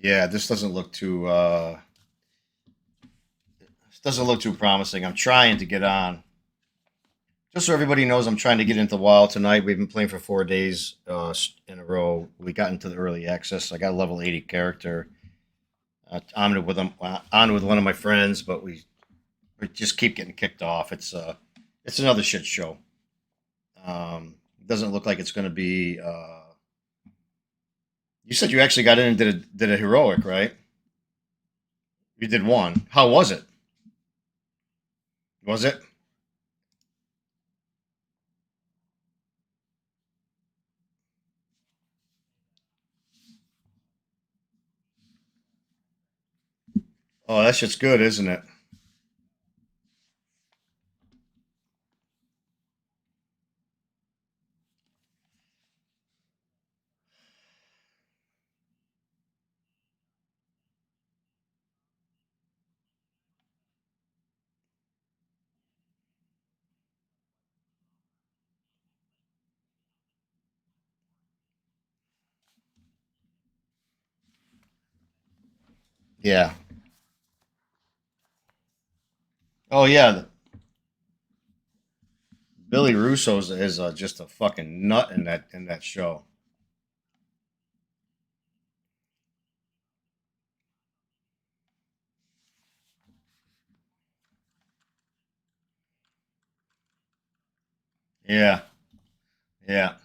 Yeah, this doesn't look too promising. I'm trying to get on. Just so everybody knows, I'm trying to get into WoW tonight. We've been playing for 4 days in a row. We got into the early access. I got a level 80 character. On with one of my friends, but we just keep getting kicked off. It's another shit show. It doesn't look like it's going to be. You said you actually got in and did a heroic, right? You did one. How was it? Was it? Oh, that shit's good, isn't it? Yeah. Oh yeah. Billy Russo is just a fucking nut in that show. Yeah. Yeah.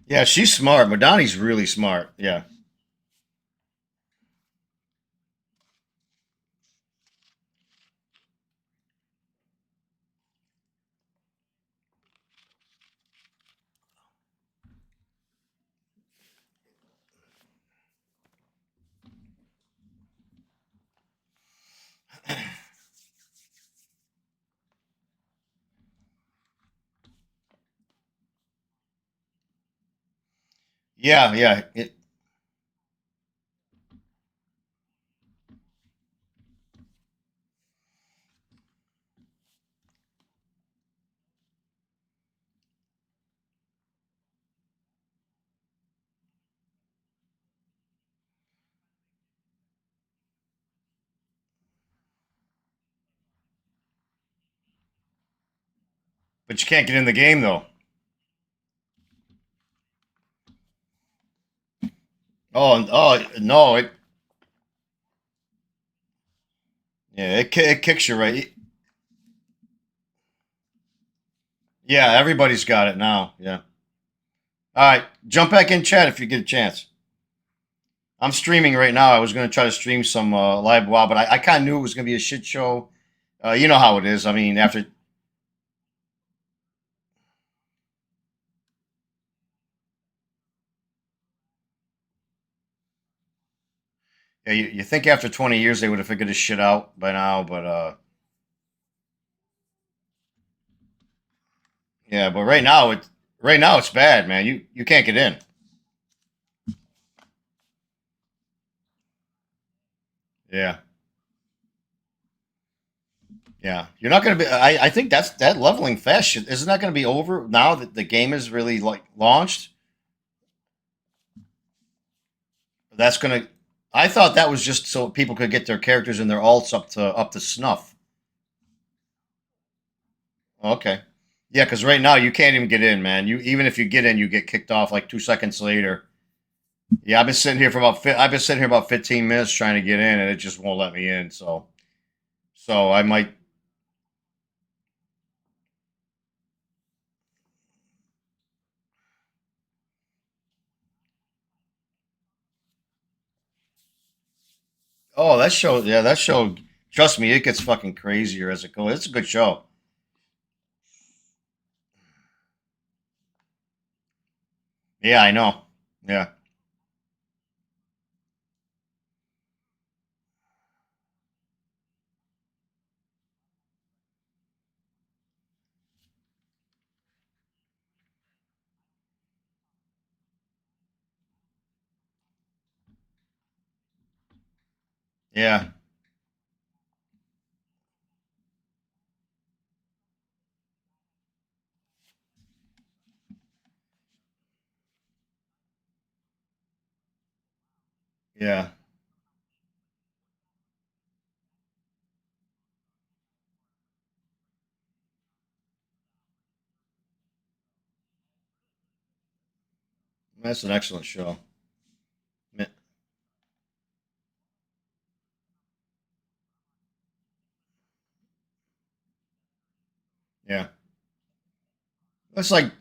Yeah, she's smart. Madani's really smart. Yeah. Yeah, yeah. But you can't get in the game though. Oh no, it kicks you right. Yeah, everybody's got it now. Yeah. All right, jump back in chat if you get a chance. I'm streaming right now. I was going to try to stream some live WoW, but I kind of knew it was going to be a shit show. You know how it is. I mean, after yeah, you think after 20 years they would have figured this shit out by now, but yeah, but right now it's bad, man. You can't get in. Yeah, yeah. You're not going to be. I think that leveling fast shit isn't that going to be over now that the game is really like launched. That's going to. I thought that was just so people could get their characters and their alts up to snuff. Okay. Yeah, because right now you can't even get in, man. You even if you get in, you get kicked off like 2 seconds later. Yeah, I've been sitting here about 15 minutes trying to get in, and it just won't let me in. So I might. Oh, that show. Yeah, that show. Trust me, it gets fucking crazier as it goes. It's a good show. Yeah, I know. Yeah, yeah, yeah. That's an excellent show. Yeah, yeah. It's like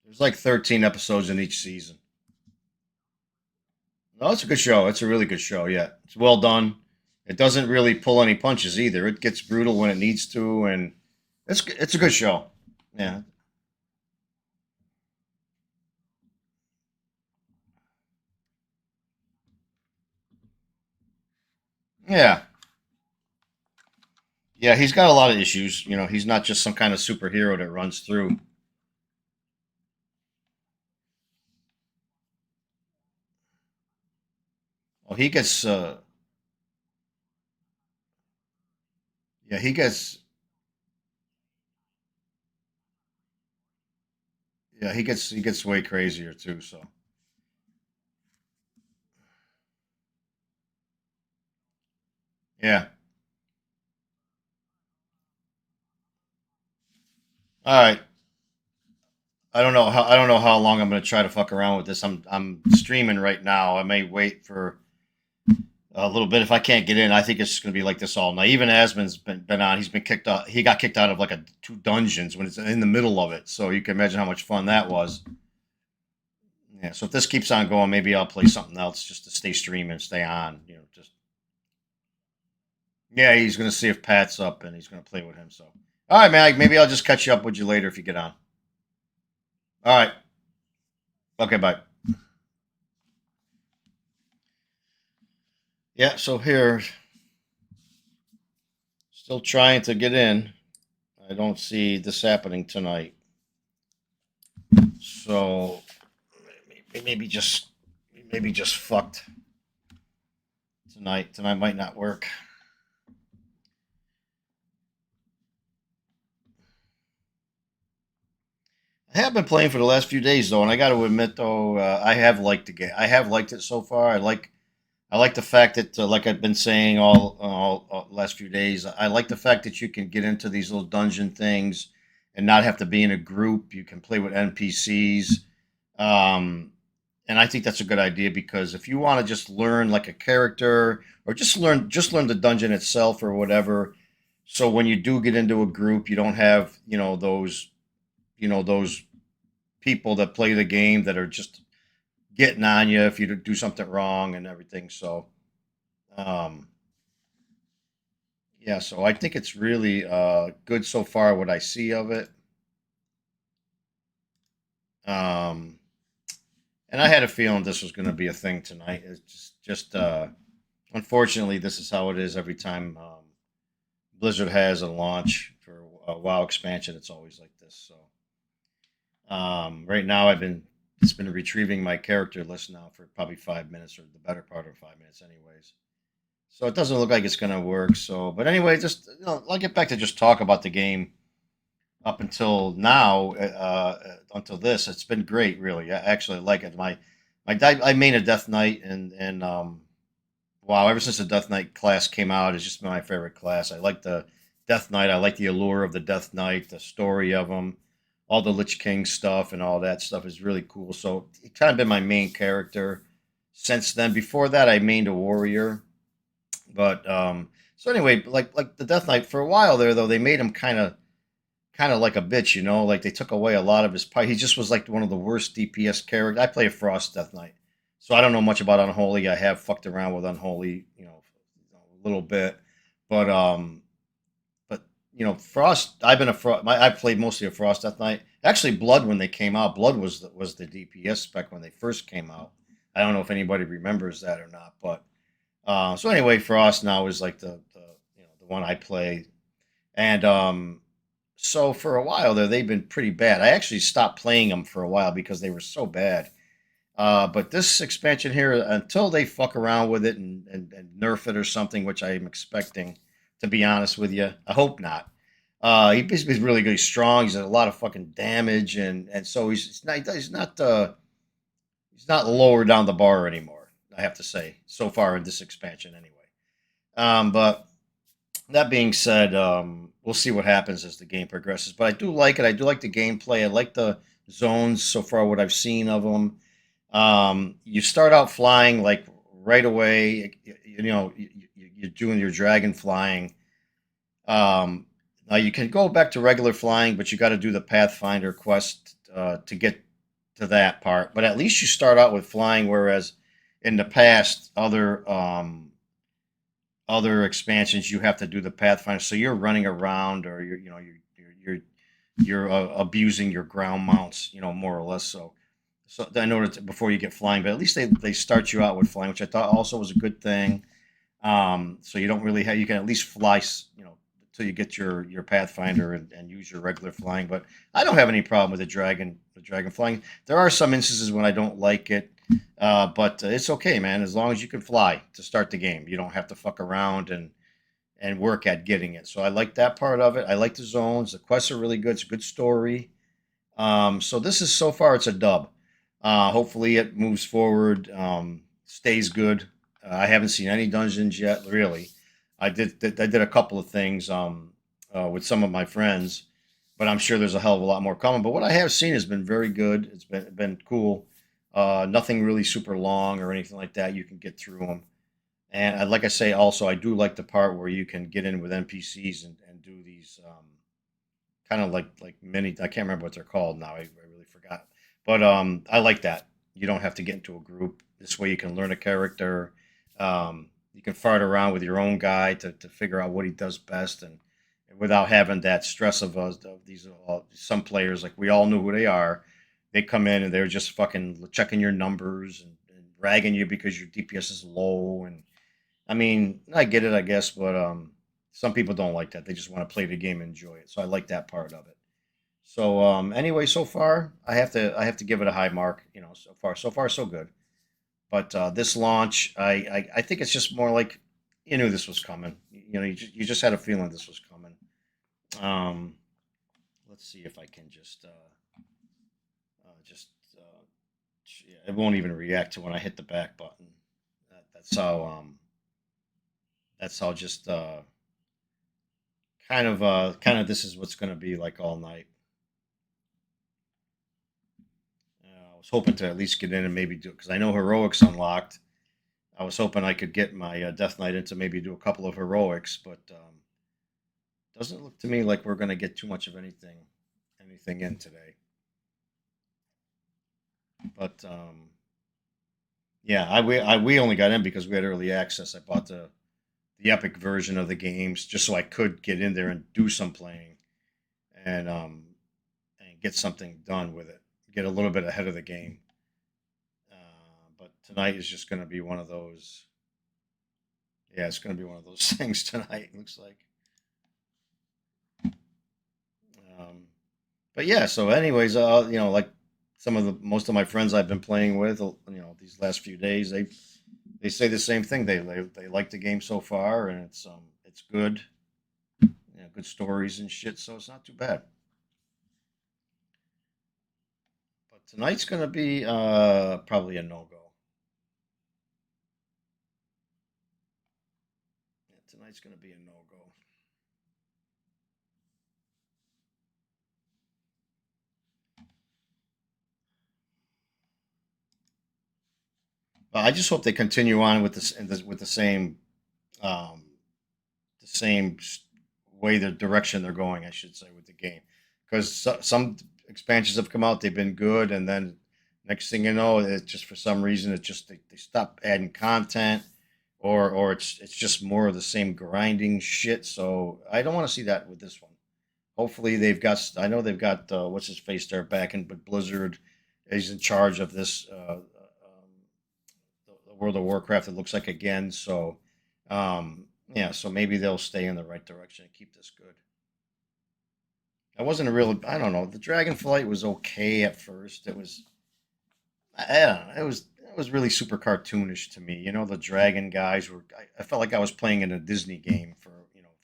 there's like 13 episodes in each season. No, it's a good show. It's a really good show. Yeah, it's well done. It doesn't really pull any punches either. It gets brutal when it needs to, and it's a good show. Yeah, yeah, yeah. He's got a lot of issues. You know, he's not just some kind of superhero that runs through. Well, he gets. Yeah, he gets. Yeah, he gets way crazier too. So yeah. All right. I don't know how long I'm going to try to fuck around with this. I'm streaming right now. I may wait for a little bit if I can't get in. I think it's just going to be like this all night. Even Asman's been on. He's been kicked out. He got kicked out of like a two dungeons when it's in the middle of it. So you can imagine how much fun that was. Yeah. So if this keeps on going, maybe I'll play something else just to stay streaming, stay on. You know, just yeah. He's going to see if Pat's up and he's going to play with him. So all right, man. Maybe I'll just catch you up with you later if you get on. All right. Okay. Bye. Yeah. So here, still trying to get in. I don't see this happening tonight. So maybe just maybe just fucked tonight. Tonight might not work. I have been playing for the last few days though, and I got to admit though, I have liked the game. I have liked it so far. I like the fact that, like I've been saying all last few days, I like the fact that you can get into these little dungeon things and not have to be in a group. You can play with NPCs. Um, and I think that's a good idea because if you want to just learn like a character or just learn the dungeon itself or whatever, so when you do get into a group, you don't have those people that play the game that are just getting on you if you do something wrong and everything. So um, yeah, so I think it's really good so far what I see of it. Um, and I had a feeling this was going to be a thing tonight. It's just unfortunately, this is how it is every time Blizzard has a launch for a WoW expansion. It's always like this. So right now, it's been retrieving my character list now for probably 5 minutes or the better part of 5 minutes, anyways. So it doesn't look like it's going to work. So, but anyway, just I'll get back to just talk about the game up until now, until this. It's been great, really. I actually like it. I main a Death Knight, and wow, ever since the Death Knight class came out, it's just been my favorite class. I like the Death Knight. I like the allure of the Death Knight, the story of him. all the Lich King stuff and all that stuff is really cool. So it kind of been my main character since then. Before that, I mained a warrior, but so anyway, like the Death Knight for a while there though, they made him kind of like a bitch, you know. Like they took away a lot of his power. He just was like one of the worst DPS characters. I play a Frost Death Knight, so I don't know much about Unholy. I have fucked around with Unholy, a little bit, but Frost. I've been a Frost. I played mostly a Frost Death Knight. Actually, Blood when they came out, Blood was the DPS spec when they first came out. I don't know if anybody remembers that or not, but so anyway, Frost now is like the one I play, and so for a while there, they've been pretty bad. I actually stopped playing them for a while because they were so bad. But this expansion here, until they fuck around with it and nerf it or something, which I'm expecting, to be honest with you, I hope not. He's really good. He's strong. He's got a lot of fucking damage, and so he's not lower down the bar anymore. I have to say, so far in this expansion, anyway. But that being said, we'll see what happens as the game progresses. But I do like it. I do like the gameplay. I like the zones so far. What I've seen of them. You start out flying like right away. You're doing your dragon flying. Now you can go back to regular flying, but you got to do the Pathfinder quest to get to that part. But at least you start out with flying, whereas in the past, other expansions you have to do the Pathfinder. So you're running around, or you're abusing your ground mounts, more or less. So I know that before you get flying, but at least they start you out with flying, which I thought also was a good thing. So you don't really have you can at least fly, until you get your Pathfinder and use your regular flying. But I don't have any problem with the dragon flying. There are some instances when I don't like it, but it's okay, man. As long as you can fly to start the game, you don't have to fuck around and work at getting it. So I like that part of it. I like the zones. The quests are really good. It's a good story. So this is so far it's a dub. Hopefully it moves forward, stays good. I haven't seen any dungeons yet, really. I did a couple of things with some of my friends, but I'm sure there's a hell of a lot more coming. But what I have seen has been very good. It's been cool. Nothing really super long or anything like that. You can get through them. And like I say, also I do like the part where you can get in with NPCs and do these kind of like mini. I can't remember what they're called now. I really forgot. But I like that. You don't have to get into a group. This way you can learn a character. You can fart around with your own guy to figure out what he does best, and without having that stress of these some players, like we all know who they are. They come in and they're just fucking checking your numbers and ragging you because your DPS is low. And I mean, I get it, I guess, but some people don't like that. They just want to play the game and enjoy it. So I like that part of it. So anyway, so far I have to give it a high mark. So far so good. But this launch, I think it's just more like you knew this was coming. You just had a feeling this was coming. Um, let's see if I can just yeah, it won't even react to when I hit the back button. That's how just kind of this is what's going to be like all night. I was hoping to at least get in and maybe do it because I know heroics unlocked. I was hoping I could get my Death Knight in to maybe do a couple of heroics, but doesn't look to me like we're going to get too much of anything in today. But yeah, we only got in because we had early access. I bought the Epic version of the games just so I could get in there and do some playing and get something done with it, get a little bit ahead of the game. But tonight is just going to be one of those. Yeah, it's going to be one of those things tonight. Looks like. Um, but yeah, so anyways, like some of the most of my friends I've been playing with, these last few days, they say the same thing. They like the game so far, and it's good, good stories and shit. So it's not too bad. But tonight's gonna be probably a no go. Yeah, tonight's gonna be a no go. I just hope they continue on with this, with um, the same way, the direction they're going, I should say, with the game. Because some expansions have come out, they've been good, and then next thing you know, it just for some reason it just they stop adding content, or it's just more of the same grinding shit. So I don't want to see that with this one. Hopefully they've got. I know they've got what's his face there back in, but Blizzard is in charge of this the World of Warcraft. It looks like again. So yeah, so maybe they'll stay in the right direction and keep this good. I wasn't a real. I don't know. The Dragonflight was okay at first. It was. I don't know. It was really super cartoonish to me. You know, the dragon guys were. I felt like I was playing in a Disney game for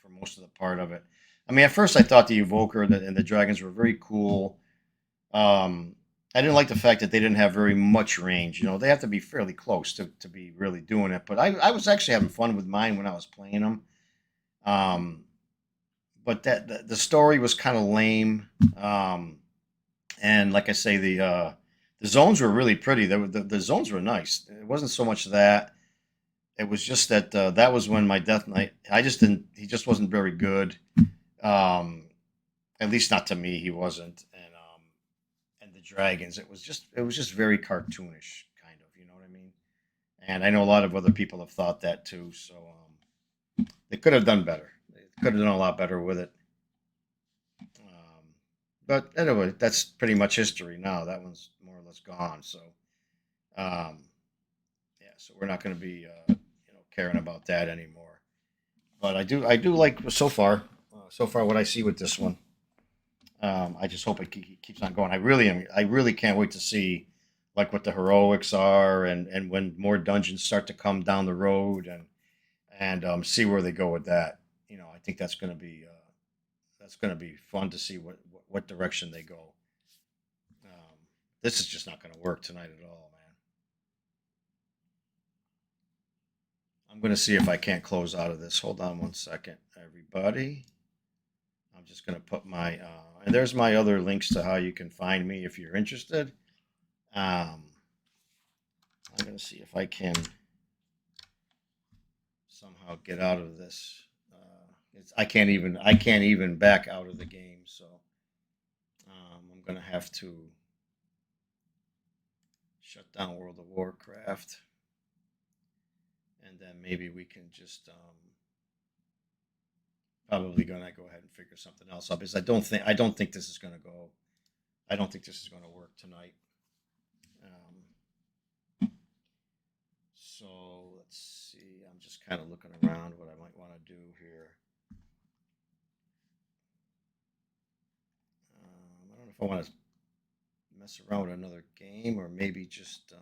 for most of the part of it. I mean, at first I thought the Evoker and the dragons were very cool. Um, I didn't like the fact that they didn't have very much range. You know, they have to be fairly close to be really doing it. But I was actually having fun with mine when I was playing them. Um, but the story was kind of lame. Um, and like I say, the zones were really pretty. The zones were nice. It wasn't so much that. It was just that that was when my Death Knight. I just didn't. He just wasn't very good. Um, at least not to me. He wasn't. And the dragons. It was just very cartoonish, kind of. You know what I mean? And I know a lot of other people have thought that too. So they could have done better. They could have done a lot better with it. Um, but anyway, that's pretty much history now. That one's more or less gone. So um, yeah, so we're not going to be caring about that anymore. But I do like so far what I see with this one. I just hope it keeps on going. I really can't wait to see like what the heroics are, and when more dungeons start to come down the road, and see where they go with that. I think that's gonna be fun to see what direction they go. Um, this is just not gonna work tonight at all, man. I'm gonna see if I can't close out of this. Hold on one second, everybody. I'm just gonna put my and there's my other links to how you can find me if you're interested. Um, I'm gonna see if I can somehow get out of this. I can't even back out of the game, so I'm gonna have to shut down World of Warcraft, and then maybe we can just probably gonna go ahead and figure something else out because I don't think this is gonna go. I don't think this is gonna work tonight. So let's see. I'm just kind of looking around what I might want to do here. I don't know if I want to mess around with another game or maybe just,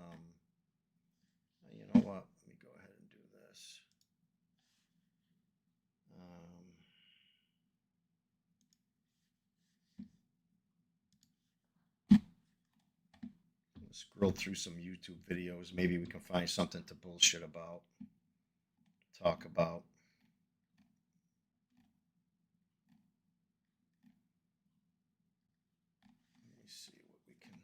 you know what? Let me go ahead and do this. Um, Scroll through some YouTube videos. Maybe we can find something to bullshit about, talk about. Let me see what we can.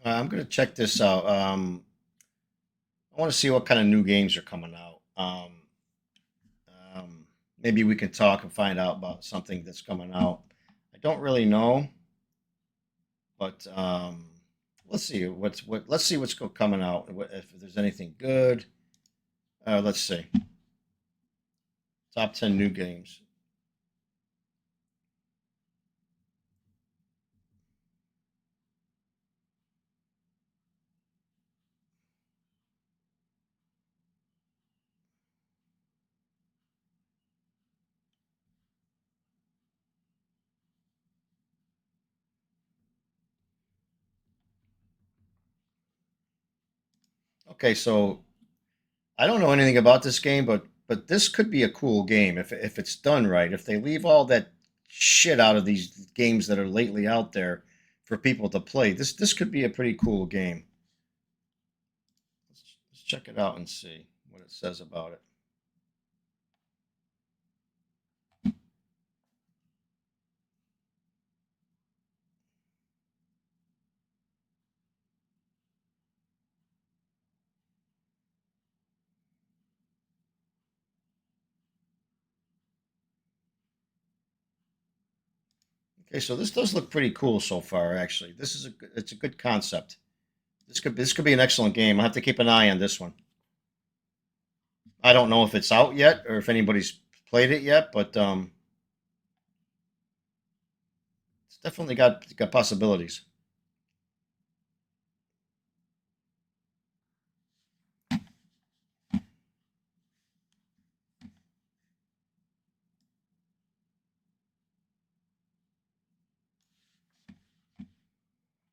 I'm gonna check this out. I want to see what kind of new games are coming out. Maybe we can talk and find out about something that's coming out. I don't really know, but let's see let's see what's coming out. If there's anything good. Let's see. Top 10 new games. Okay, so I don't know anything about this game, but this could be a cool game if it's done right. If they leave all that shit out of these games that are lately out there for people to play, this could be a pretty cool game. Let's check it out and see what it says about it. Okay, so this does look pretty cool so far. Actually, it's a good concept. This could be an excellent game. I have to keep an eye on this one. I don't know if it's out yet or if anybody's played it yet, but it's definitely got possibilities.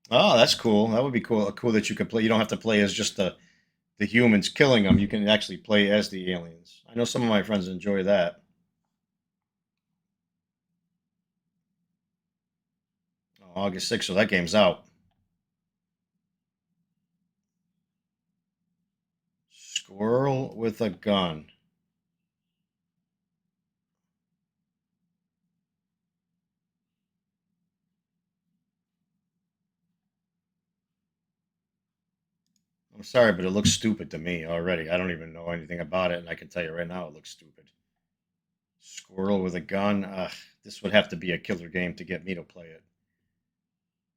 Oh, that's cool. That would be cool. Cool that you could play. You don't have to play as just the humans killing them. You can actually play as the aliens. I know some of my friends enjoy that. Oh, August 6th, so that game's out. Squirrel with a gun. I'm sorry, but it looks stupid to me already. I don't even know anything about it, and I can tell you right now it looks stupid. Squirrel with a gun. Ugh, this would have to be a killer game to get me to play it,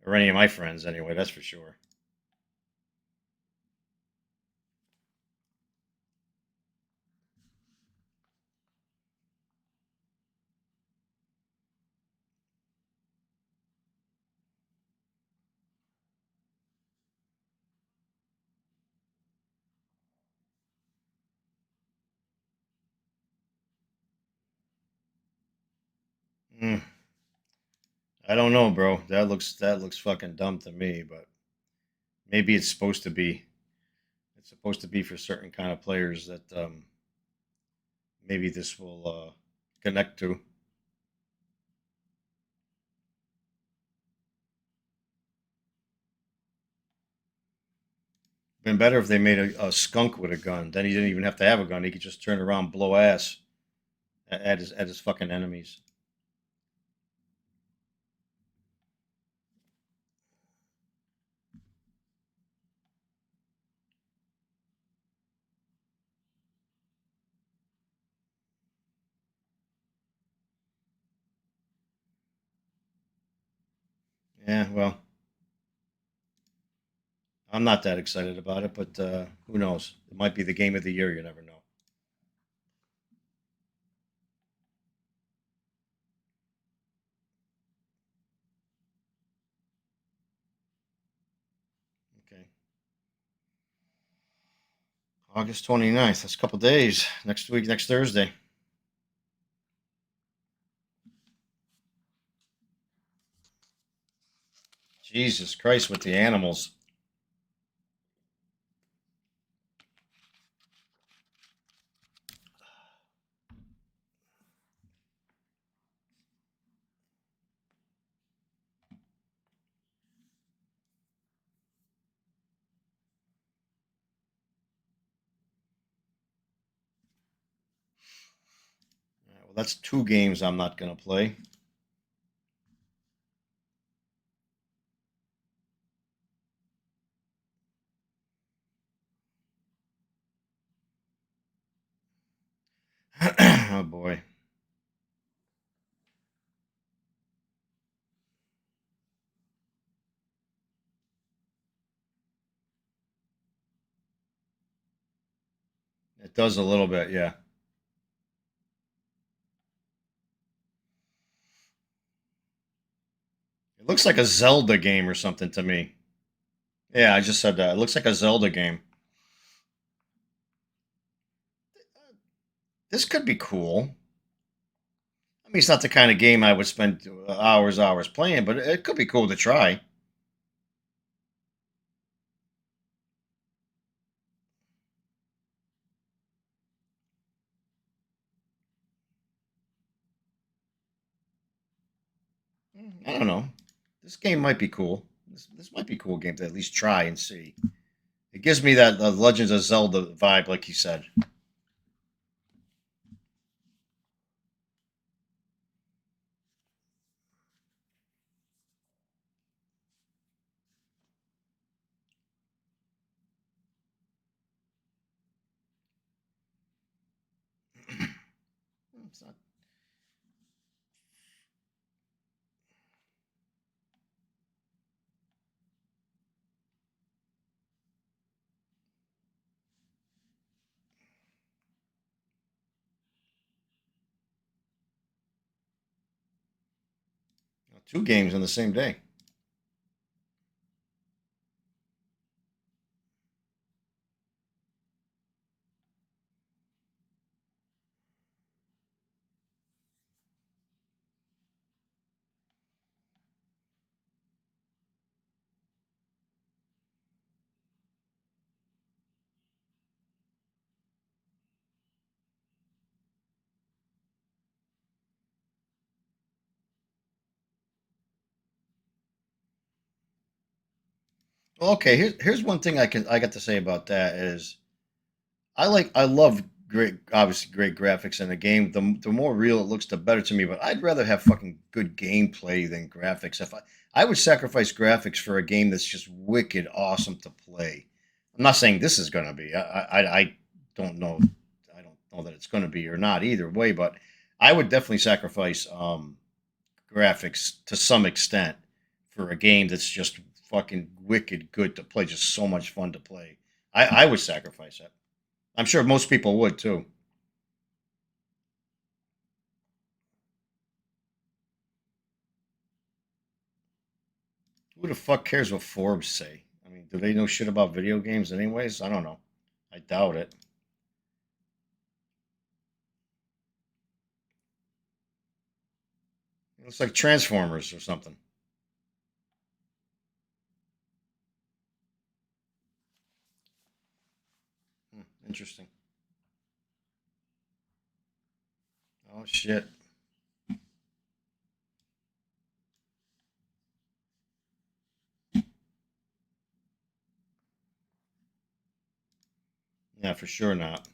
or any of my friends anyway. That's for sure. Mm, I don't know, bro. That looks fucking dumb to me, but maybe it's supposed to be. It's supposed to be for certain kind of players that maybe this will connect to. Been better if they made a skunk with a gun. Then he didn't even have to have a gun. He could just turn around, blow ass at his fucking enemies. Yeah, well, I'm not that excited about it, but who knows? It might be the game of the year. You never know. Okay, August 29th. That's a couple days. Next week, next Thursday. Jesus Christ, with the animals. All right, well, that's two games I'm not gonna play. Oh boy, it does a little bit. Yeah, it looks like a Zelda game or something to me. Yeah, I just said that. It looks like a Zelda game. This could be cool. I mean, it's not the kind of game I would spend hours playing, but it could be cool to try. this game might be cool. This might be a cool game to at least try and see. It gives me that Legends of Zelda vibe, like you said. 2 games on the same day. Well, okay, here's one thing I got to say about that is I love great, obviously great graphics in a game. The more real it looks, the better to me. But I'd rather have fucking good gameplay than graphics. If I would sacrifice graphics for a game that's just wicked awesome to play. I'm not saying this is gonna be. I don't know. I don't know that it's gonna be or not either way. But I would definitely sacrifice graphics to some extent for a game that's just fucking wicked good to play. Just so much fun to play. I would sacrifice it. I'm sure most people would too. Who the fuck cares what Forbes say? I mean, do they know shit about video games anyways? I don't know. I doubt it. It looks like Transformers or something. Interesting. Oh shit. Yeah, for sure not.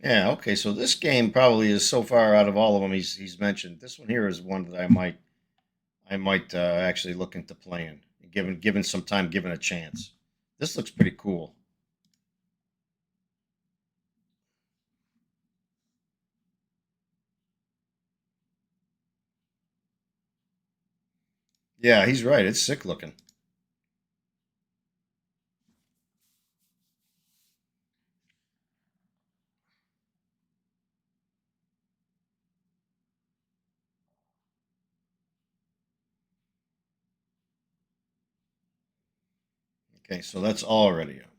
Yeah, okay. So this game probably is so far out of all of them he's mentioned. This one here is one that I might actually look into playing, given some time, given a chance. This looks pretty cool. Yeah, he's right. It's sick looking. Okay, so that's already up.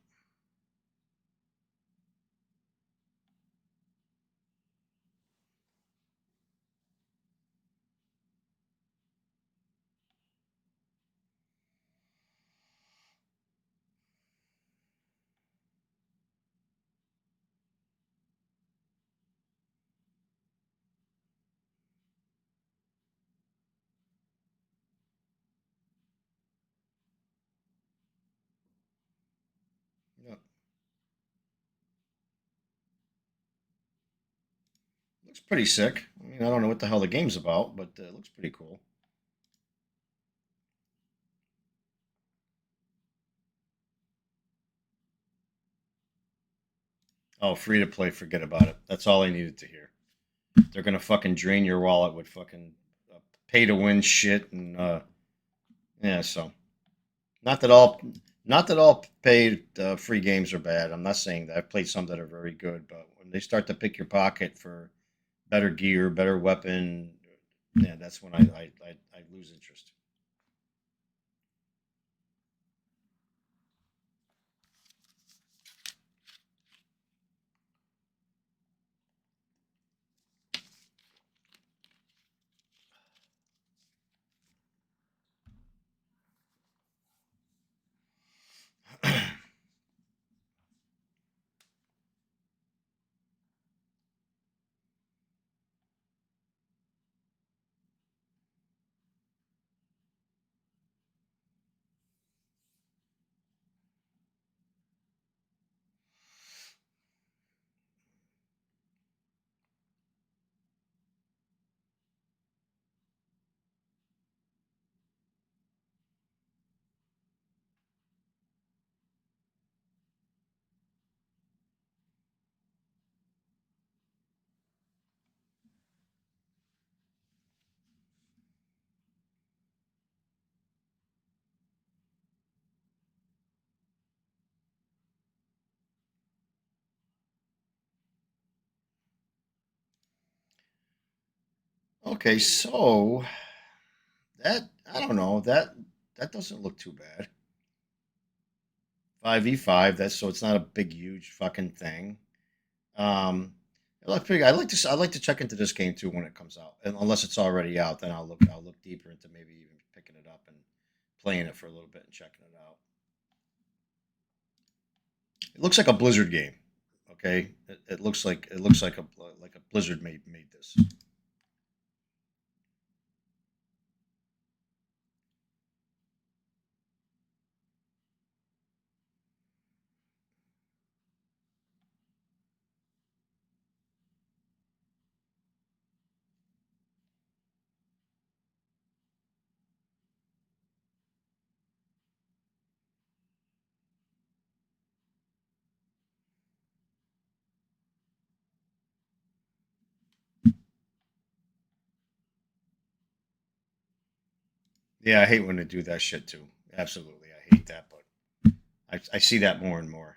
Yeah, looks pretty sick. I mean, I don't know what the hell the game's about, but it looks pretty cool. Oh, free to play, forget about it. That's all I needed to hear. They're gonna fucking drain your wallet with fucking pay to win shit, and yeah. So not that all, not that all paid free games are bad. I'm not saying that. I've played some that are very good, but when they start to pick your pocket for better gear, better weapon, yeah, that's when I lose interest. Okay, so that I don't know that doesn't look too bad. 5v5. That's so it's not a big, huge fucking thing. Um, I like to check into this game too when it comes out, and unless it's already out, then I'll look deeper into maybe even picking it up and playing it for a little bit and checking it out. It looks like a Blizzard game. Okay, it looks like a Blizzard made this. Yeah, I hate when they do that shit too. Absolutely, I hate that, but I see that more and more.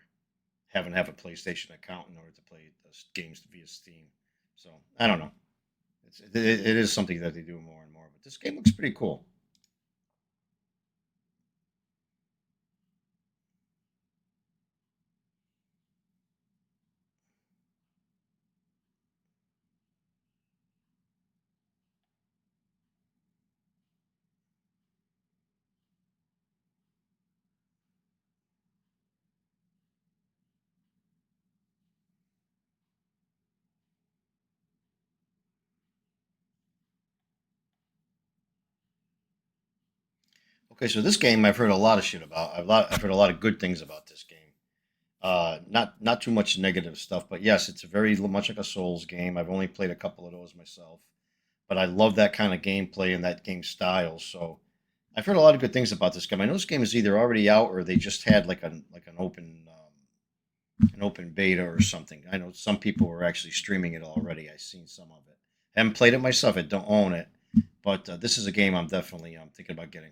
Having to have a PlayStation account in order to play those games via Steam. So I don't know. It is something that they do more and more. But this game looks pretty cool. Okay, so this game I've heard a lot of shit about. I've heard a lot of good things about this game. Not too much negative stuff, but yes, it's very much like a Souls game. I've only played a couple of those myself, but I love that kind of gameplay and that game style. So I've heard a lot of good things about this game. I know this game is either already out or they just had like an open beta or something. I know some people were actually streaming it already. I've seen some of it. Haven't played it myself. I don't own it, but this is a game I'm definitely thinking about getting.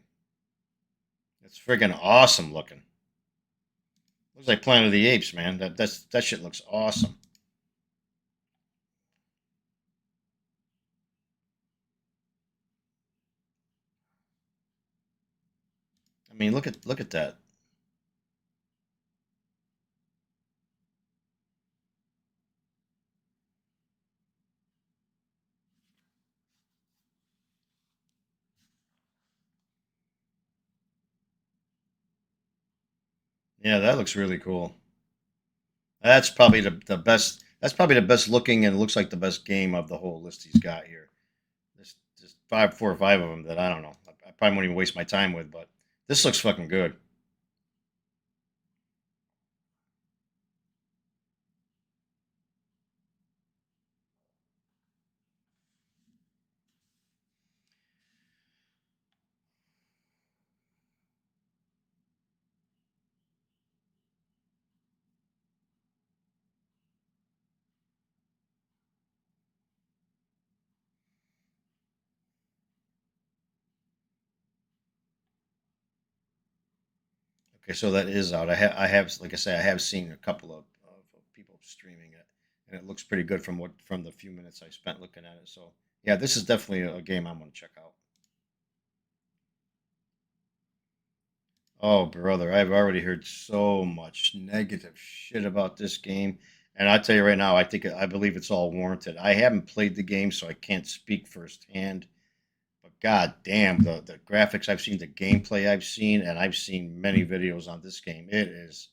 It's friggin' awesome looking. Looks like Planet of the Apes, man. That shit looks awesome. I mean, look at that. Yeah, that looks really cool. That's probably the best. That's probably the best looking and looks like the best game of the whole list he's got here. There's just four or five of them that I don't know. I probably won't even waste my time with, but this looks fucking good. Okay, so that is out. Like I say, I have seen a couple of people streaming it, and it looks pretty good from the few minutes I spent looking at it. So yeah, this is definitely a game I'm going to check out. Oh, brother, I've already heard so much negative shit about this game, and I tell you right now, I believe it's all warranted. I haven't played the game, so I can't speak firsthand. But god damn, the graphics I've seen, the gameplay I've seen, and I've seen many videos on this game. It is.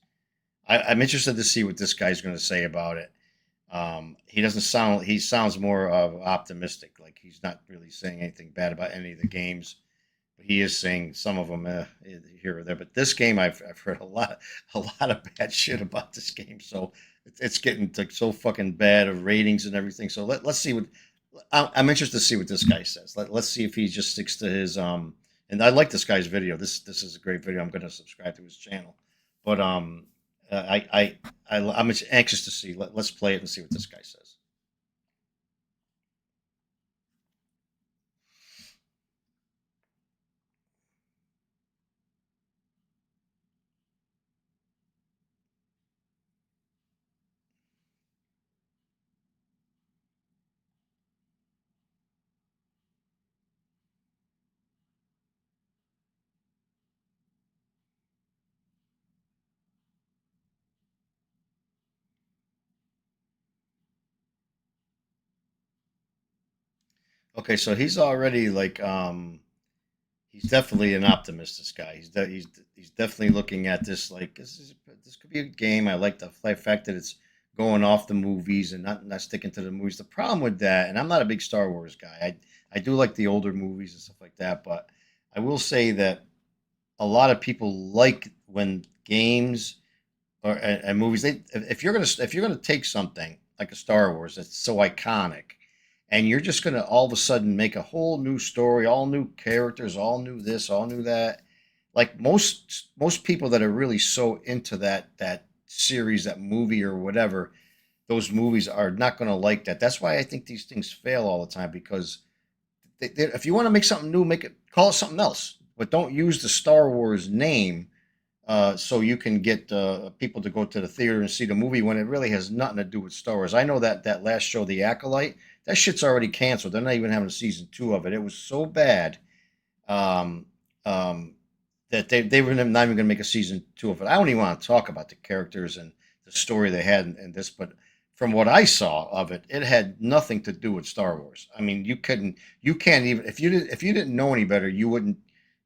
I'm interested to see what this guy's going to say about it. He doesn't sound. He sounds more optimistic. Like he's not really saying anything bad about any of the games. He is saying some of them here or there, but this game I've heard a lot of bad shit about this game. So it's getting to so fucking bad of ratings and everything. So let's see what I'm interested to see what this guy says. Let's see if he just sticks to his. And I like this guy's video. This is a great video. I'm going to subscribe to his channel. But I'm anxious to see. Let's play it and see what this guy says. Okay, so he's already like he's definitely an optimist. This guy, he's definitely looking at this like this could be a game. I like the fact that it's going off the movies and not sticking to the movies. The problem with that, and I'm not a big Star Wars guy. I do like the older movies and stuff like that, but I will say that a lot of people like when games or and movies. They if you're gonna take something like a Star Wars that's so iconic, and you're just gonna all of a sudden make a whole new story, all new characters, all new this, all new that. Like most people that are really so into that series, that movie or whatever, those movies are not going to like that. That's why I think these things fail all the time because if you want to make something new, make it call it something else, but don't use the Star Wars name so you can get people to go to the theater and see the movie when it really has nothing to do with Star Wars. I know that last show, The Acolyte, that shit's already canceled. They're not even having a season two of it. It was so bad um, um, that they were not even going to make a season two of it. I don't even want to talk about the characters and the story they had in this, but from what I saw of it, it had nothing to do with Star Wars. I mean, you can't even if you didn't know any better, you wouldn't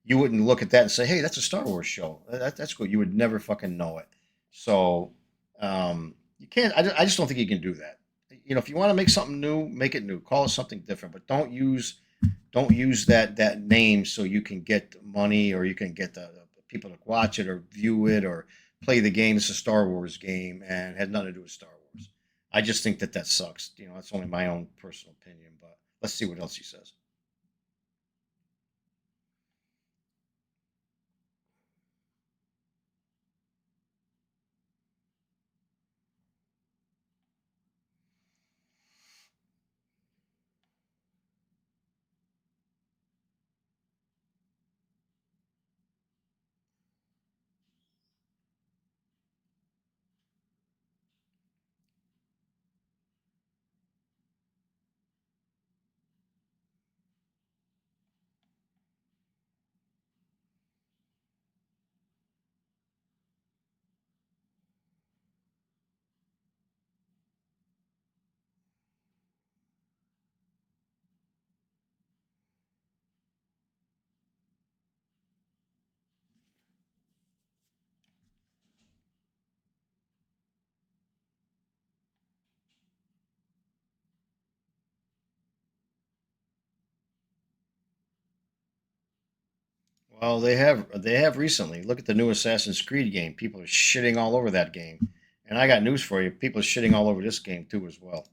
look at that and say, "Hey, that's a Star Wars show. That's good." You would never fucking know it. So you can't. I just don't think you can do that. You know, if you want to make something new, make it new. Call it something different, but don't use that name so you can get money or you can get the people to watch it or view it or play the game. It's a Star Wars game and had nothing to do with Star Wars. I just think that sucks. You know, that's only my own personal opinion. But let's see what else he says. Well, they have recently. Look at the new Assassin's Creed game. People are shitting all over that game, and I got news for you. People are shitting all over this game too as well.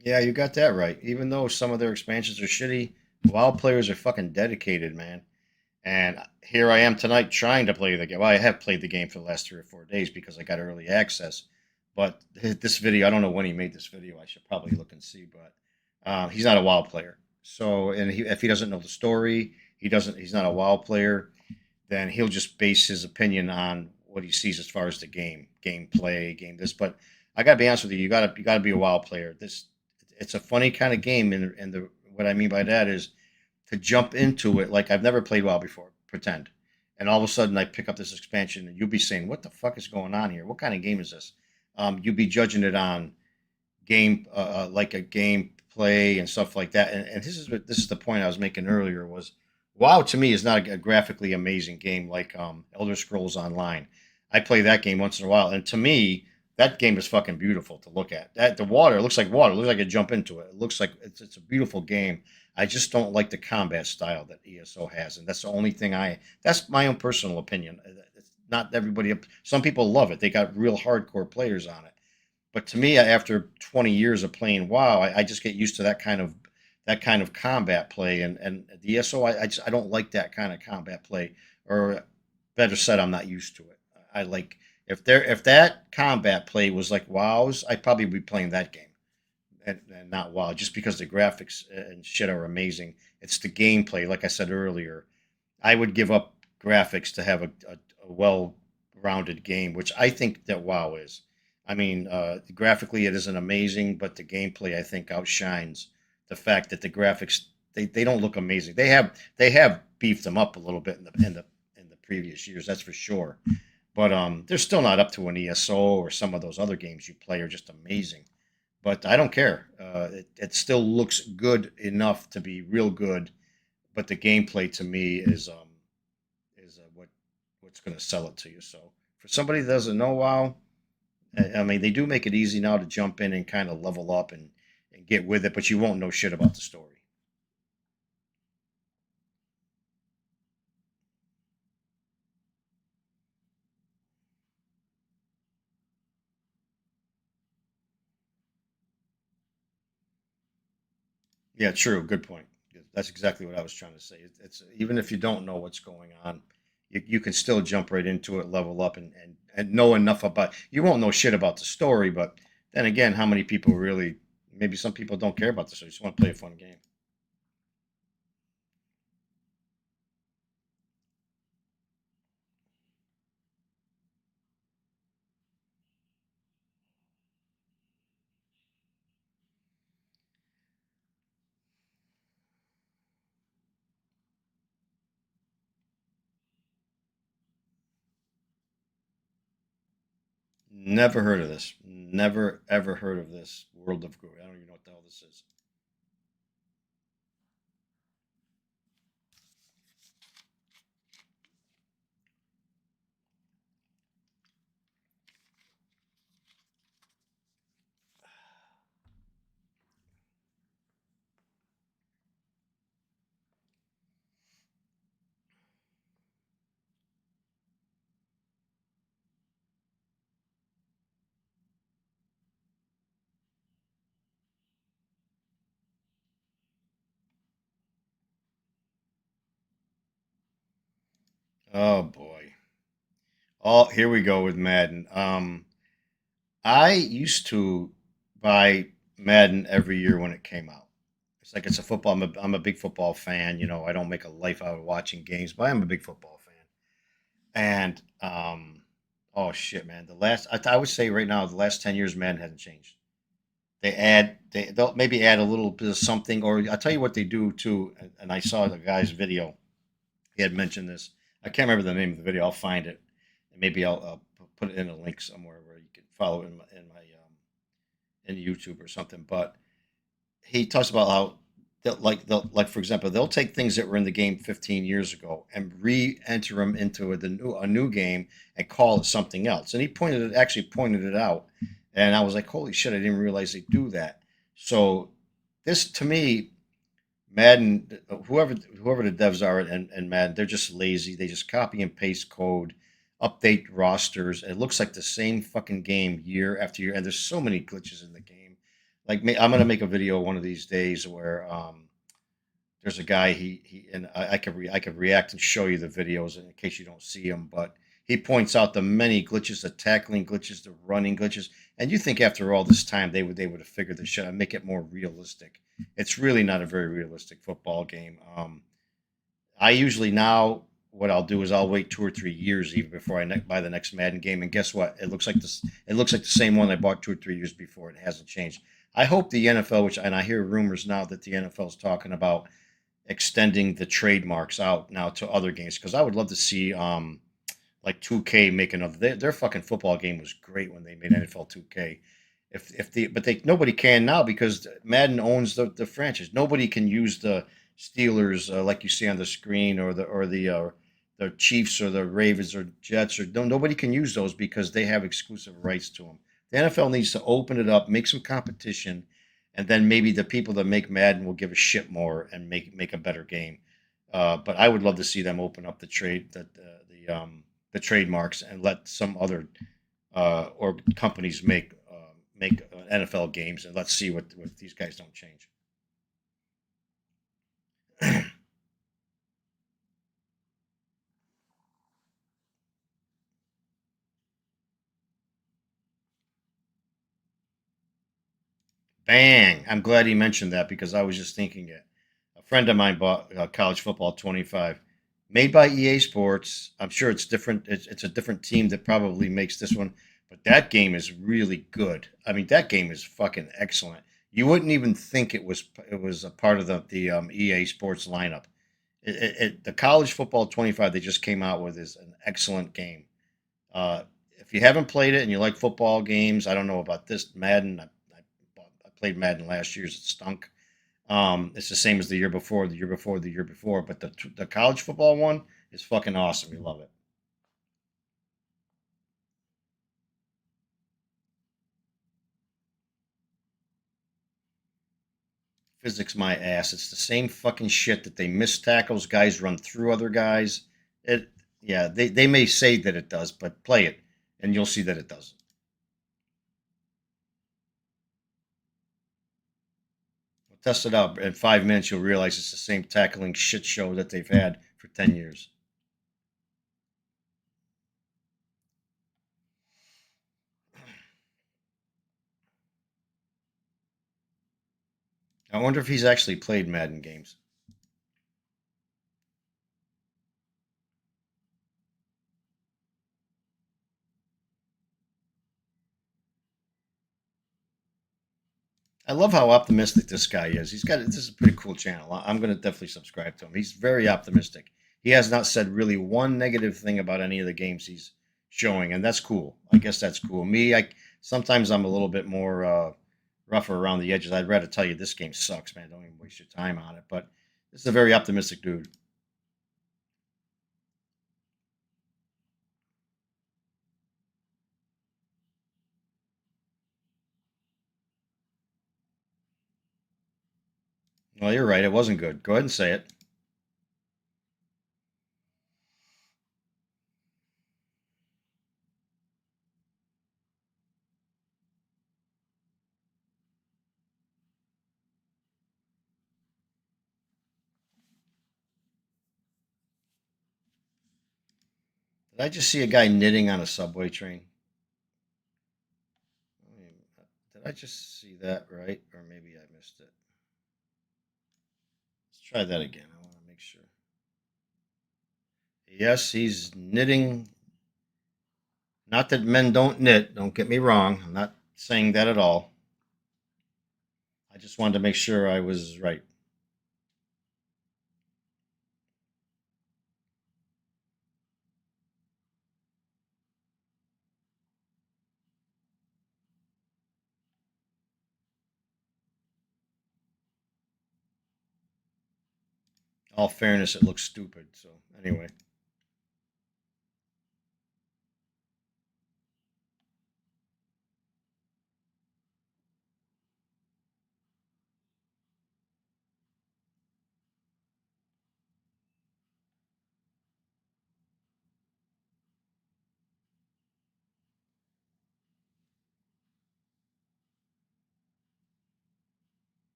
Yeah, you got that right. Even though some of their expansions are shitty, WoW players are fucking dedicated, man. And here I am tonight trying to play the game. Well, I have played the game for the last 3 or 4 days because I got early access. But this video, I don't know when he made this video. I should probably look and see. But he's not a WoW player. So, and if he doesn't know the story, he doesn't. He's not a WoW player. Then he'll just base his opinion on what he sees as far as the gameplay, game this. But I gotta be honest with you. You gotta be a WoW player. This it's a funny kind of game, and the what I mean by that is to jump into it like I've never played WoW before, pretend. And all of a sudden I pick up this expansion and you'll be saying, what the fuck is going on here? What kind of game is this? You'll be judging it on like a gameplay and stuff like that. And this is the point I was making earlier was WoW to me is not a graphically amazing game like Elder Scrolls Online. I play that game once in a while, and to me, that game is fucking beautiful to look at. That the water it looks like water. It looks like I could jump into it. It looks like it's a beautiful game. I just don't like the combat style that ESO has, and that's the only thing I. That's my own personal opinion. It's not everybody. Some people love it. They got real hardcore players on it. But to me, after 20 years of playing WoW, I just get used to that kind of combat play, and the ESO, just I don't like that kind of combat play, or better said, I'm not used to it. I like If that combat play was like WoW's, I'd probably be playing that game and not WoW, just because the graphics and shit are amazing. It's the gameplay, like I said earlier. I would give up graphics to have a well-rounded game, which I think that WoW is. I mean, graphically it isn't amazing, but the gameplay I think outshines the fact that the graphics they don't look amazing. They have beefed them up a little bit in the previous years, that's for sure. But they're still not up to an ESO or some of those other games you play are just amazing. But I don't care. It still looks good enough to be real good. But the gameplay to me is what's going to sell it to you. So for somebody that doesn't know WoW, I mean they do make it easy now to jump in and kind of level up and get with it, but you won't know shit about the story. Yeah, true. Good point. That's exactly what I was trying to say. It's even if you don't know what's going on, you can still jump right into it, level up, and know enough about. You won't know shit about the story, but then again, how many people really? Maybe some people don't care about the story; just want to play a fun game. Never heard of this. Never ever heard of this World of Goo. I don't even know what the hell this is. Oh boy. Oh, here we go with Madden. I used to buy Madden every year when it came out. It's like it's a football. I'm a big football fan. I don't make a life out of watching games, but I'm a big football fan. And oh shit, man, I would say right now the last 10 years, Madden hasn't changed. They'll maybe add a little bit of something, or I'll tell you what they do too. And I saw the guy's video. He had mentioned this. I can't remember the name of the video. I'll find it, and maybe I'll put it in a link somewhere where you can follow it in YouTube or something. But he talks about how like for example they'll take things that were in the game 15 years ago and re-enter them into a new game and call it something else. And he pointed it out, and I was like, holy shit, I didn't realize they do that. So this to me, Madden, whoever the devs are and Madden, they're just lazy. They just copy and paste code, update rosters. It looks like the same fucking game year after year, and there's so many glitches in the game. Like I'm gonna make a video one of these days where there's a guy he and I could react and show you the videos in case you don't see them, but he points out the many glitches, the tackling glitches, the running glitches, and you think after all this time they would have figured this shit out and make it more realistic. It's really not a very realistic football game. I usually now what I'll do is I'll wait 2 or 3 years even before buy the next Madden game, and guess what? It looks like this. It looks like the same one I bought 2 or 3 years before. It hasn't changed. I hope the NFL, and I hear rumors now that the NFL is talking about extending the trademarks out now to other games, because I would love to see like 2K make another. Their fucking football game was great when they made NFL 2K. If the but they nobody can now because Madden owns the franchise. Nobody can use the Steelers like you see on the screen, or the Chiefs or the Ravens or Jets, or no, nobody can use those because they have exclusive rights to them. The NFL needs to open it up, make some competition, and then maybe the people that make Madden will give a shit more and make a better game. But I would love to see them open up the trademarks and let some other or companies make NFL games, and let's see what these guys don't change. Bang! I'm glad he mentioned that because I was just thinking it. A friend of mine bought College Football 25, made by EA Sports. I'm sure it's different. It's a different team that probably makes this one, but that game is really good. I mean, that game is fucking excellent. You wouldn't even think it was a part of the EA Sports lineup. The College Football 25 they just came out with is an excellent game. Uh, if you haven't played it and you like football games, I don't know about this Madden. I played Madden last year's. It stunk. It's the same as the year before, the year before, the year before. But the college football one is fucking awesome. You love it. Physics my ass. It's the same fucking shit that they miss tackles, guys run through other guys. It yeah, they may say that it does, but play it and you'll see that it doesn't. Test it out. In 5 minutes, you'll realize it's the same tackling shit show that they've had for 10 years. I wonder if he's actually played Madden games. I love how optimistic this guy is. This is a pretty cool channel. I'm going to definitely subscribe to him. He's very optimistic. He has not said really one negative thing about any of the games he's showing, and that's cool. I guess that's cool. Me, I sometimes I'm a little bit more rougher around the edges. I'd rather tell you this game sucks, man. Don't even waste your time on it. But this is a very optimistic dude. Well, you're right. It wasn't good. Go ahead and say it. Did I just see a guy knitting on a subway train? I mean, did I just see that right, or maybe I missed it? Let's try that again. I want to make sure. Yes, he's knitting. Not that men don't knit. Don't get me wrong. I'm not saying that at all. I just wanted to make sure I was right. All fairness, it looks stupid. So anyway,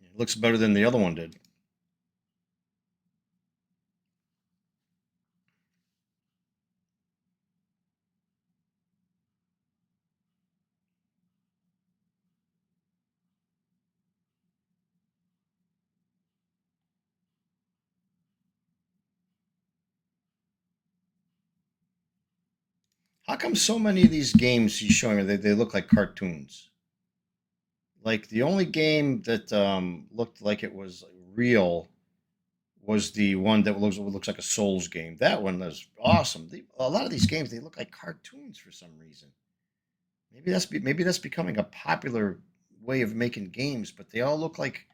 it looks better than the other one did. How come so many of these games he's showing they look like cartoons? Like the only game that looked like it was real was the one that looks like a Souls game. That one was awesome. A lot of these games they look like cartoons for some reason. Maybe that's becoming a popular way of making games, but they all look like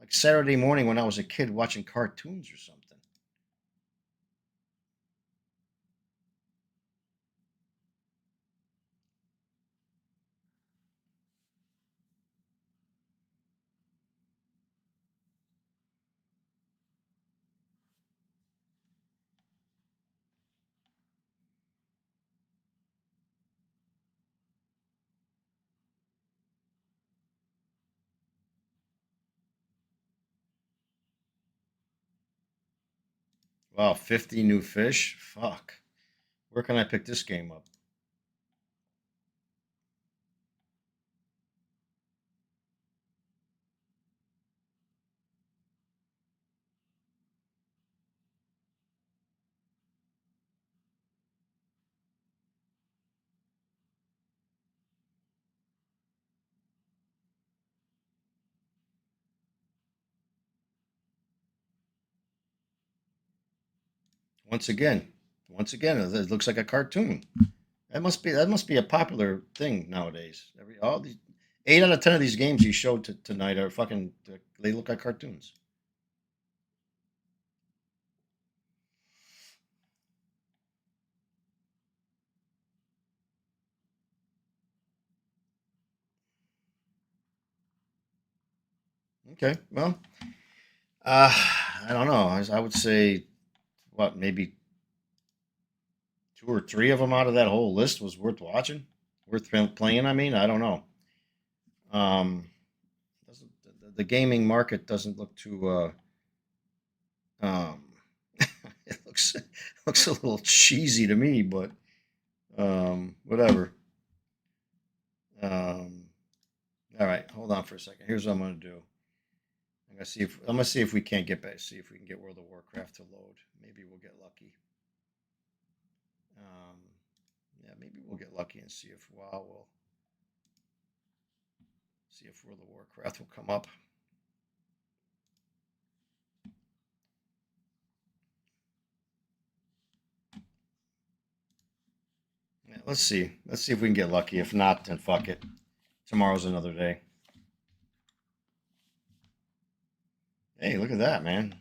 Saturday morning when I was a kid watching cartoons or something. Wow, 50 new fish? Fuck. Where can I pick this game up? Once again, it looks like a cartoon. That must be a popular thing nowadays. All these 8 out of 10 of these games you showed tonight are fucking. They look like cartoons. Okay, well, uh, I don't know. I would say what maybe two or three of them out of that whole list was worth watching, worth playing. I mean, I don't know. Um, the gaming market doesn't look too. Um, it looks a little cheesy to me, but whatever. Um, all right, hold on for a second. Here's what I'm gonna do. I'm gonna see if we can't get back. See if we can get World of Warcraft to load. Maybe we'll get lucky. Um, yeah, maybe we'll get lucky and see if World of Warcraft will come up. Yeah, let's see. Let's see if we can get lucky. If not, then fuck it. Tomorrow's another day. Hey, look at that, man.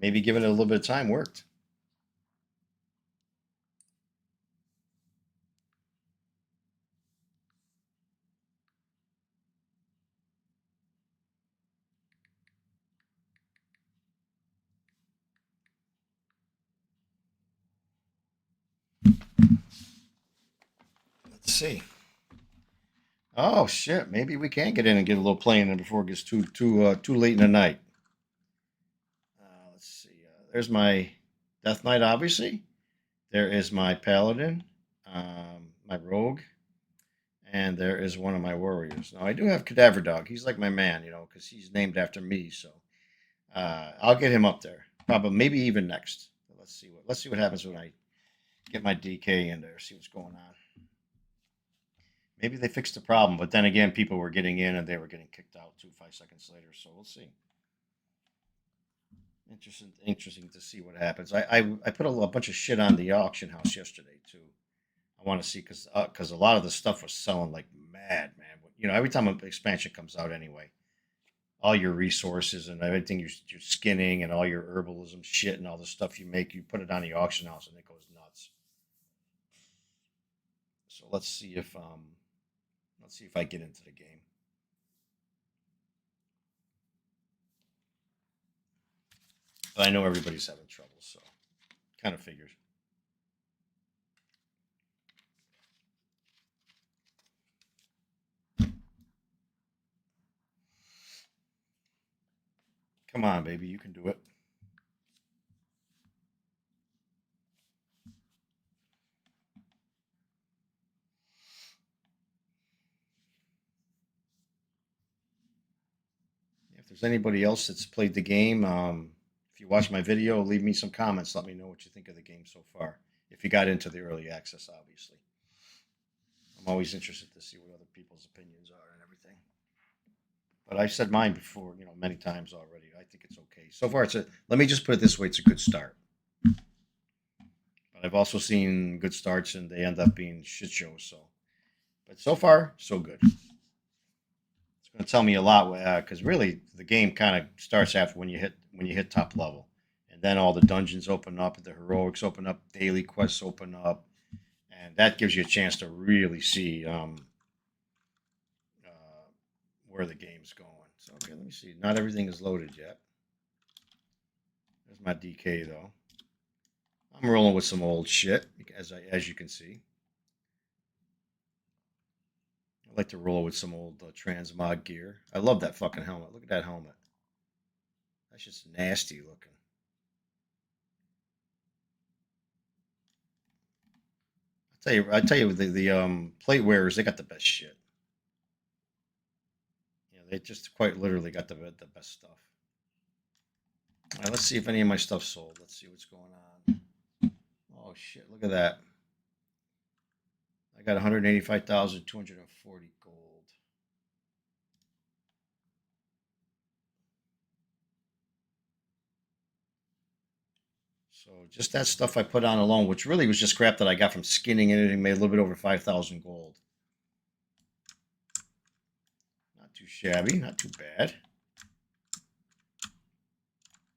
Maybe giving it a little bit of time worked. Let's see. Oh shit! Maybe we can get in and get a little playing in before it gets too late in the night. Let's see. There's my Death Knight, obviously. There is my Paladin, my Rogue, and there is one of my warriors. Now I do have Cadaver Dog. He's like my man, because he's named after me. So I'll get him up there. Probably, maybe even next. Let's see what happens when I get my DK in there. See what's going on. Maybe they fixed the problem, but then again, people were getting in and they were getting kicked out 5 seconds later. So we'll see. Interesting to see what happens. I put a bunch of shit on the auction house yesterday too. I want to see because a lot of the stuff was selling like mad, man. Every time an expansion comes out, anyway, all your resources and everything you're skinning and all your herbalism shit and all the stuff you make, you put it on the auction house and it goes nuts. So let's see if I get into the game. But I know everybody's having trouble, so kind of figures. Come on, baby, you can do it. If there's anybody else that's played the game, if you watch my video, leave me some comments. Let me know what you think of the game so far. If you got into the early access, obviously. I'm always interested to see what other people's opinions are and everything. But I've said mine before, many times already. I think it's okay. So far, let me just put it this way, it's a good start. But I've also seen good starts and they end up being shit shows. But so far, so good. It's going to tell me a lot because really the game kind of starts after when you hit top level, and then all the dungeons open up, the heroics open up, daily quests open up, and that gives you a chance to really see where the game's going. So okay, let me see. Not everything is loaded yet. There's my DK though. I'm rolling with some old shit, as you can see. I like to roll with some old transmog gear. I love that fucking helmet. Look at that helmet. That's just nasty looking. I tell you, the plate wearers, they got the best shit. Yeah, they just quite literally got the best stuff. All right, let's see if any of my stuff's sold. Let's see what's going on. Oh shit! Look at that. I got 185,240 gold. So just that stuff I put on alone, which really was just crap that I got from skinning it and made a little bit over 5,000 gold. Not too shabby, not too bad.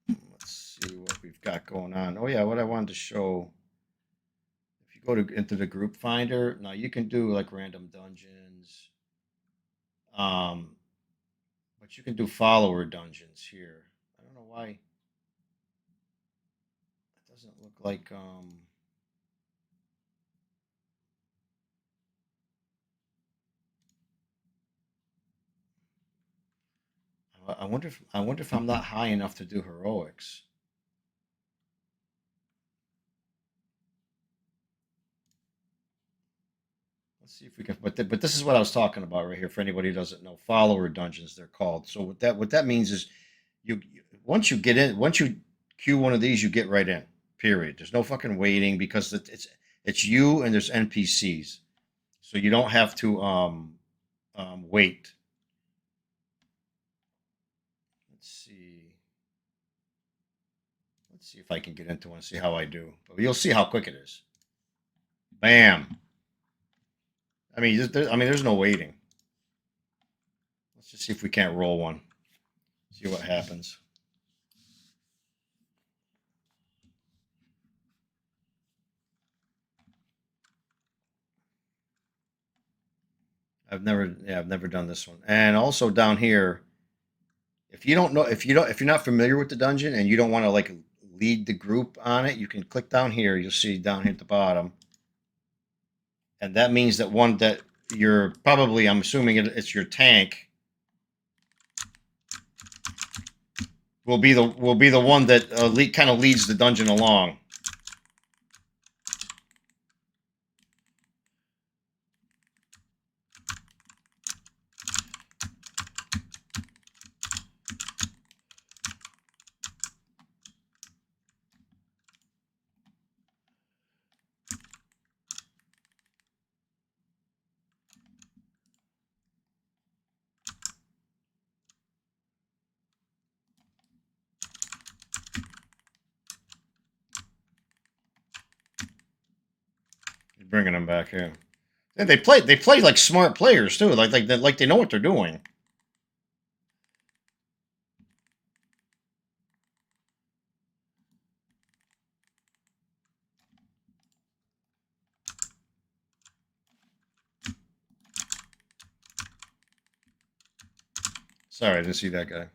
Let's see what we've got going on. Oh yeah, what I wanted to show. If you go into the group finder, now you can do like random dungeons. Um, but you can do follower dungeons here. I don't know why it doesn't look like I wonder if I'm not high enough to do heroics. Let's see if we can. But this is what I was talking about right here. For anybody who doesn't know, follower dungeons they're called. So what that means is once you get in, once you queue one of these, you get right in. Period. There's no fucking waiting because it's you and there's NPCs, so you don't have to wait. Let's see. Let's see if I can get into one and see how I do. But you'll see how quick it is. Bam. There's no waiting. Let's just see if we can't roll one. See what happens. I've never done this one. And also down here, if you don't know, if you're not familiar with the dungeon and you don't want to like lead the group on it, you can click down here. You'll see down here at the bottom, and that means that one that you're probably, I'm assuming it's your tank, will be the one that kind of leads the dungeon along. Bringing them back here. And they play like smart players too, like they know what they're doing. Sorry, I didn't see that guy.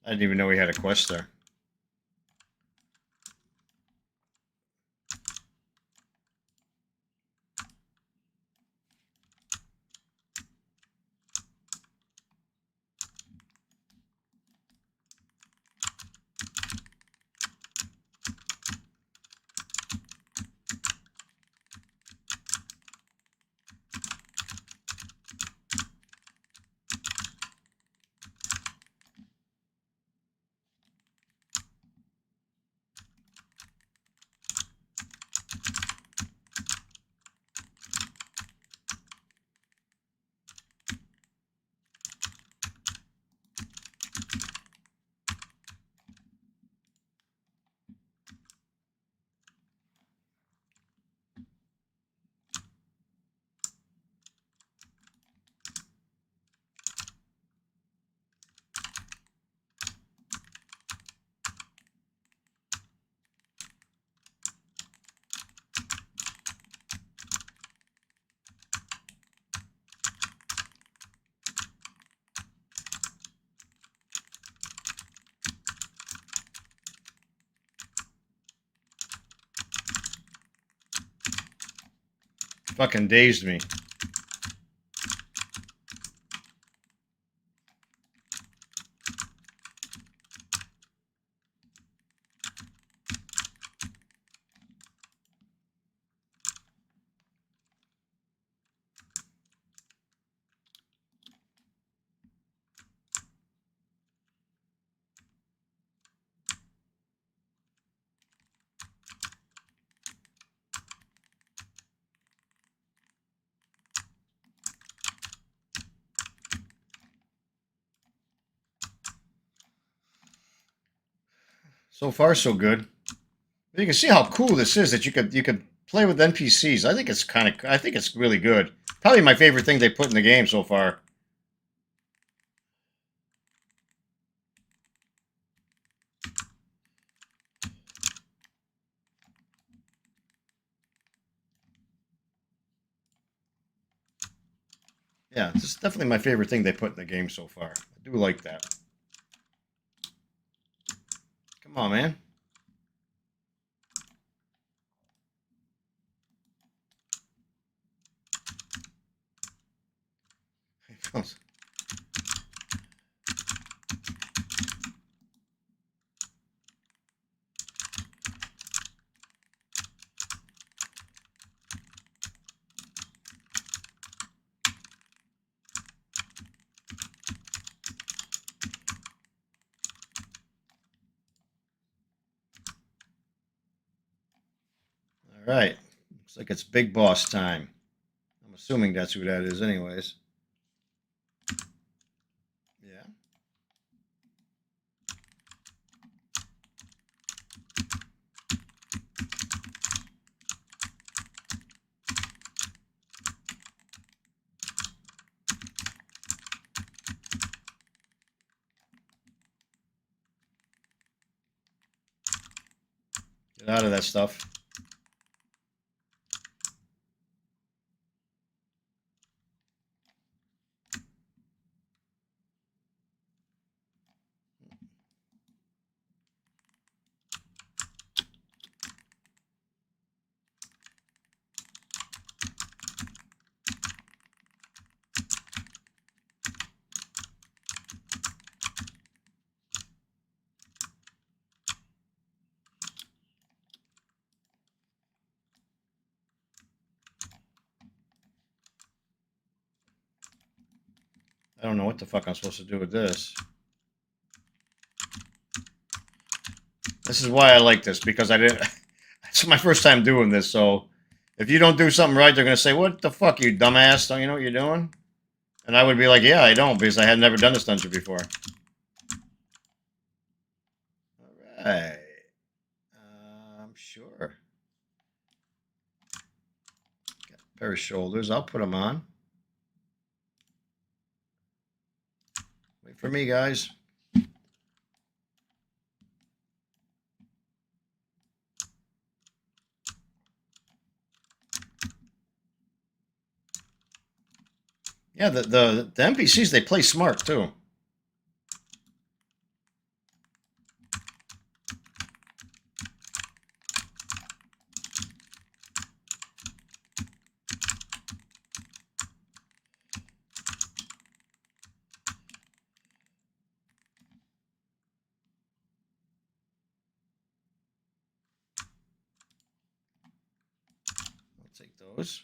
I didn't even know he had a quest there. fucking dazed me. So far, so good. You can see how cool this is that you could play with NPCs. I think it's really good. Probably my favorite thing they put in the game so far. Yeah, this is definitely my favorite thing they put in the game so far. I do like that. Come on, man. All right. Looks like it's Big Boss time. I'm assuming that's who that is, anyways. Yeah. Get out of that stuff. I don't know what the fuck I'm supposed to do with this. This is why I like this, because I didn't. It's my first time doing this, so if you don't do something right, they're gonna say, "What the fuck, you dumbass? Don't you know what you're doing?" And I would be like, "Yeah, I don't, because I had never done this dungeon before." All right. I'm sure. Got a pair of shoulders. I'll put them on. Wait for me, guys. Yeah, the NPCs, they play smart too. I'll take those.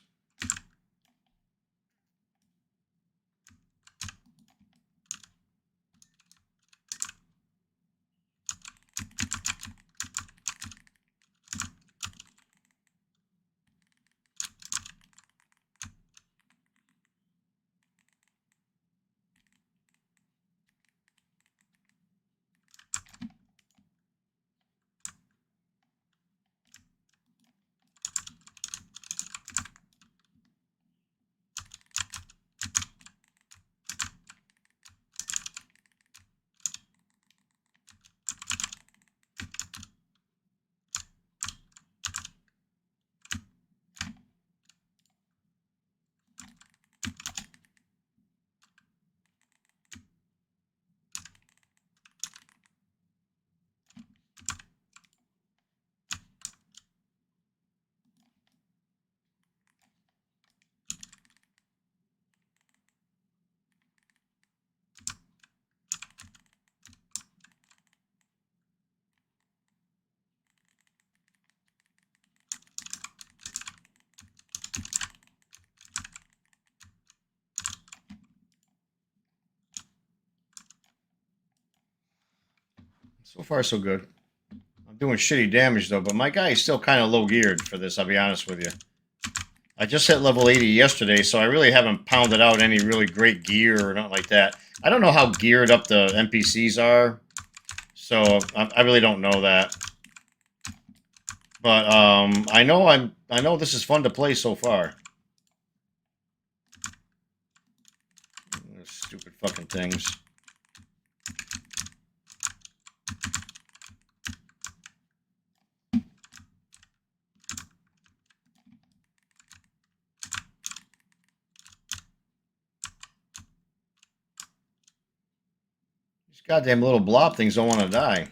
So far, so good. I'm doing shitty damage, though, but my guy is still kind of low geared for this, I'll be honest with you. I just hit level 80 yesterday, so I really haven't pounded out any really great gear or nothing like that. I don't know how geared up the NPCs are, so I really don't know that. But I know this is fun to play so far. Stupid fucking things. These goddamn little blob things don't want to die.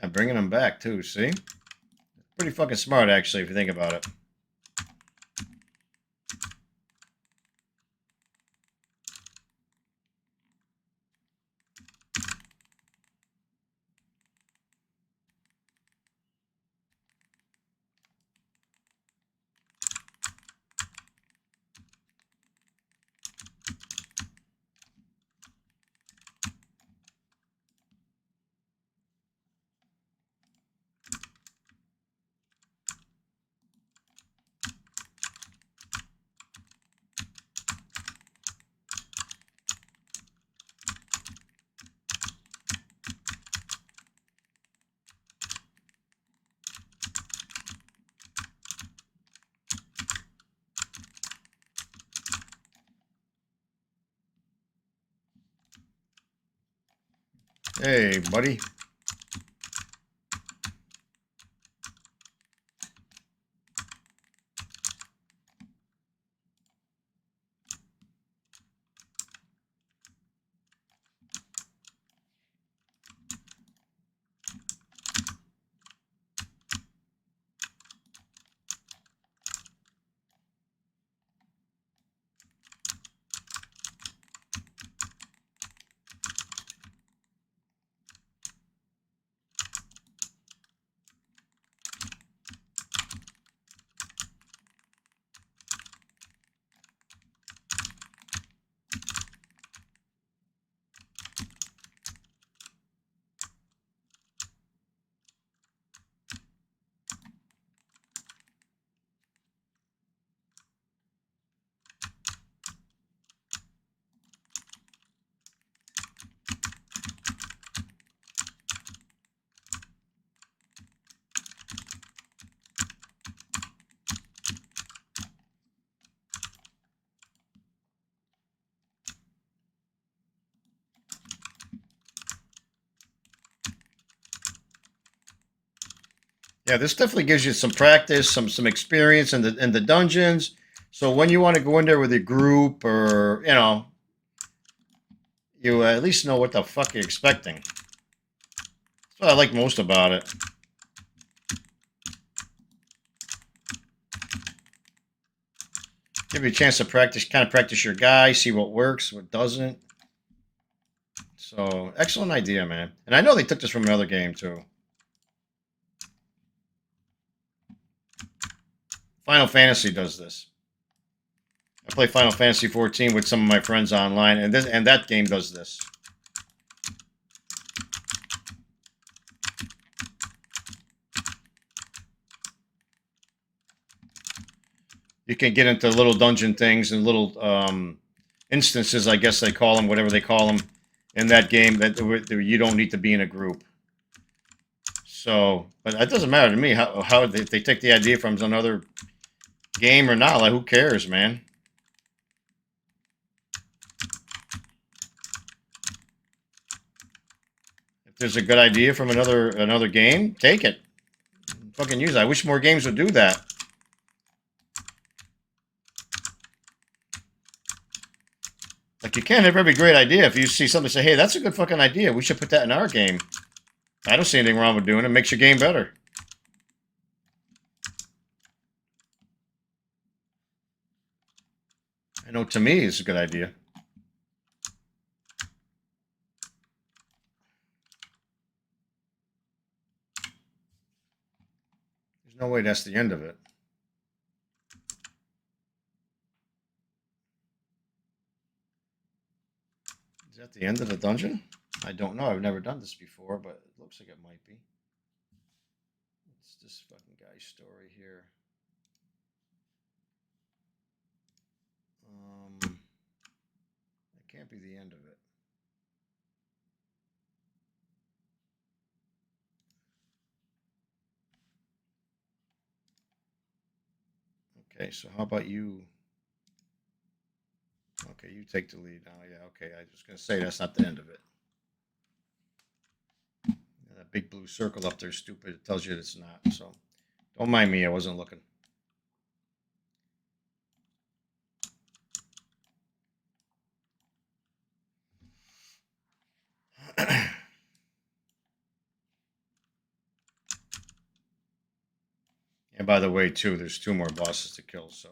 Yeah, bringing them back too, see? Pretty fucking smart, actually, if you think about it. Hey, buddy. Yeah, this definitely gives you some practice, some experience in the dungeons. So when you want to go in there with a group, or you at least know what the fuck you're expecting. That's what I like most about it. Give you a chance to practice your guy, see what works, what doesn't. So excellent idea, man. And I know they took this from another game too. Final Fantasy does this. I play Final Fantasy 14 with some of my friends online, and that game does this. You can get into little dungeon things and little instances, I guess they call them, whatever they call them, in that game that you don't need to be in a group. So, but it doesn't matter to me how they take the idea from another game or not. Like, who cares, man? If there's a good idea from another game, take it. Fucking use it. I wish more games would do that. Like, you can't have every great idea. If you see somebody say, hey, that's a good fucking idea, we should put that in our game. I don't see anything wrong with doing it. It makes your game better. I know to me it's a good idea. There's no way that's the end of it. Is that the end of the dungeon? I don't know. I've never done this before, but it looks like it might be. What's this fucking guy's story here? That can't be the end of it. Okay, so how about you? Okay, you take the lead now. Yeah, okay. I was going to say that's not the end of it. That big blue circle up there, stupid. It tells you it's not. So don't mind me. I wasn't looking. And by the way, too, there's 2 more bosses to kill, so.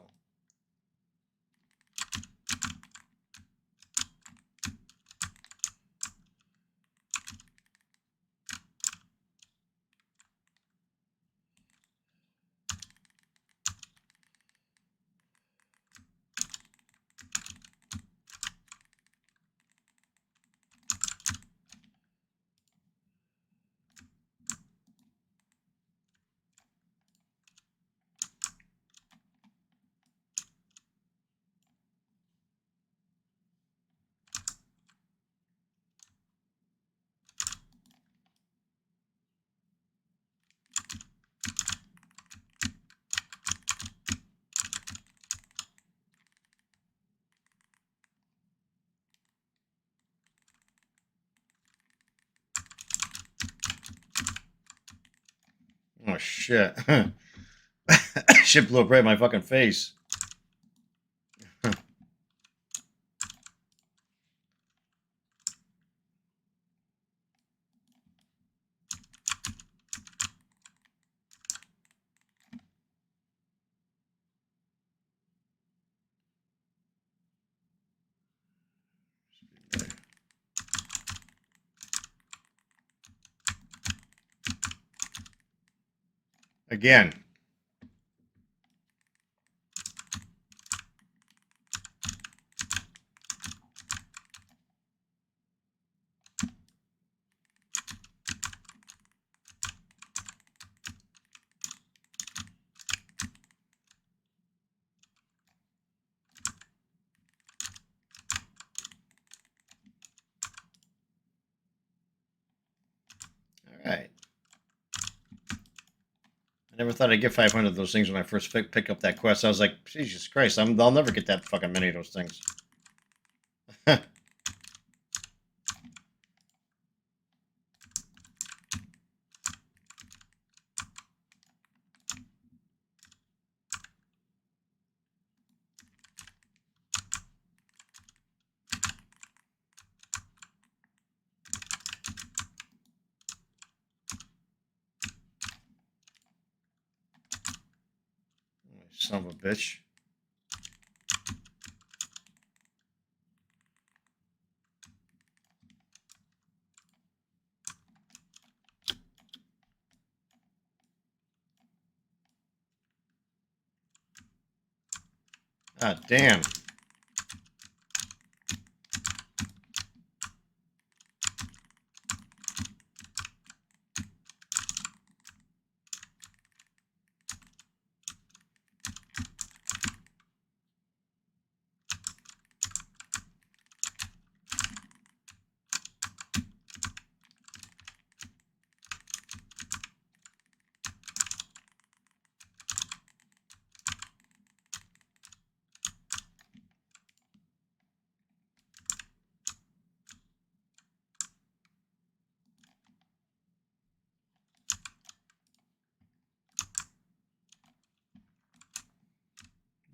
Oh, shit. Shit blew up right in my fucking face. Again. All right. I never thought I'd get 500 of those things when I first pick up that quest. I was like, Jesus Christ, I'll never get that fucking many of those things. Son of a bitch. Ah, damn.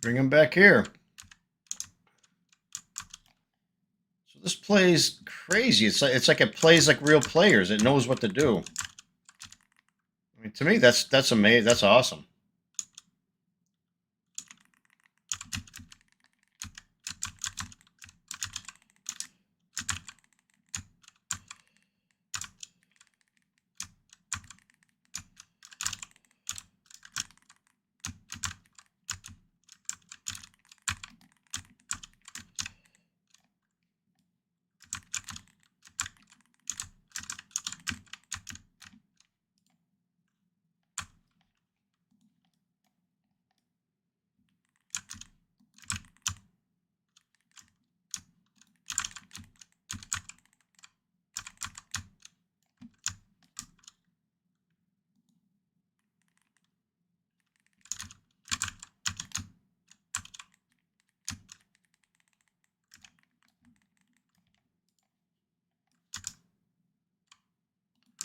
Bring him back here. plays crazy. It's like it plays like real players. It knows what to do. I mean, to me, that's amazing. That's awesome.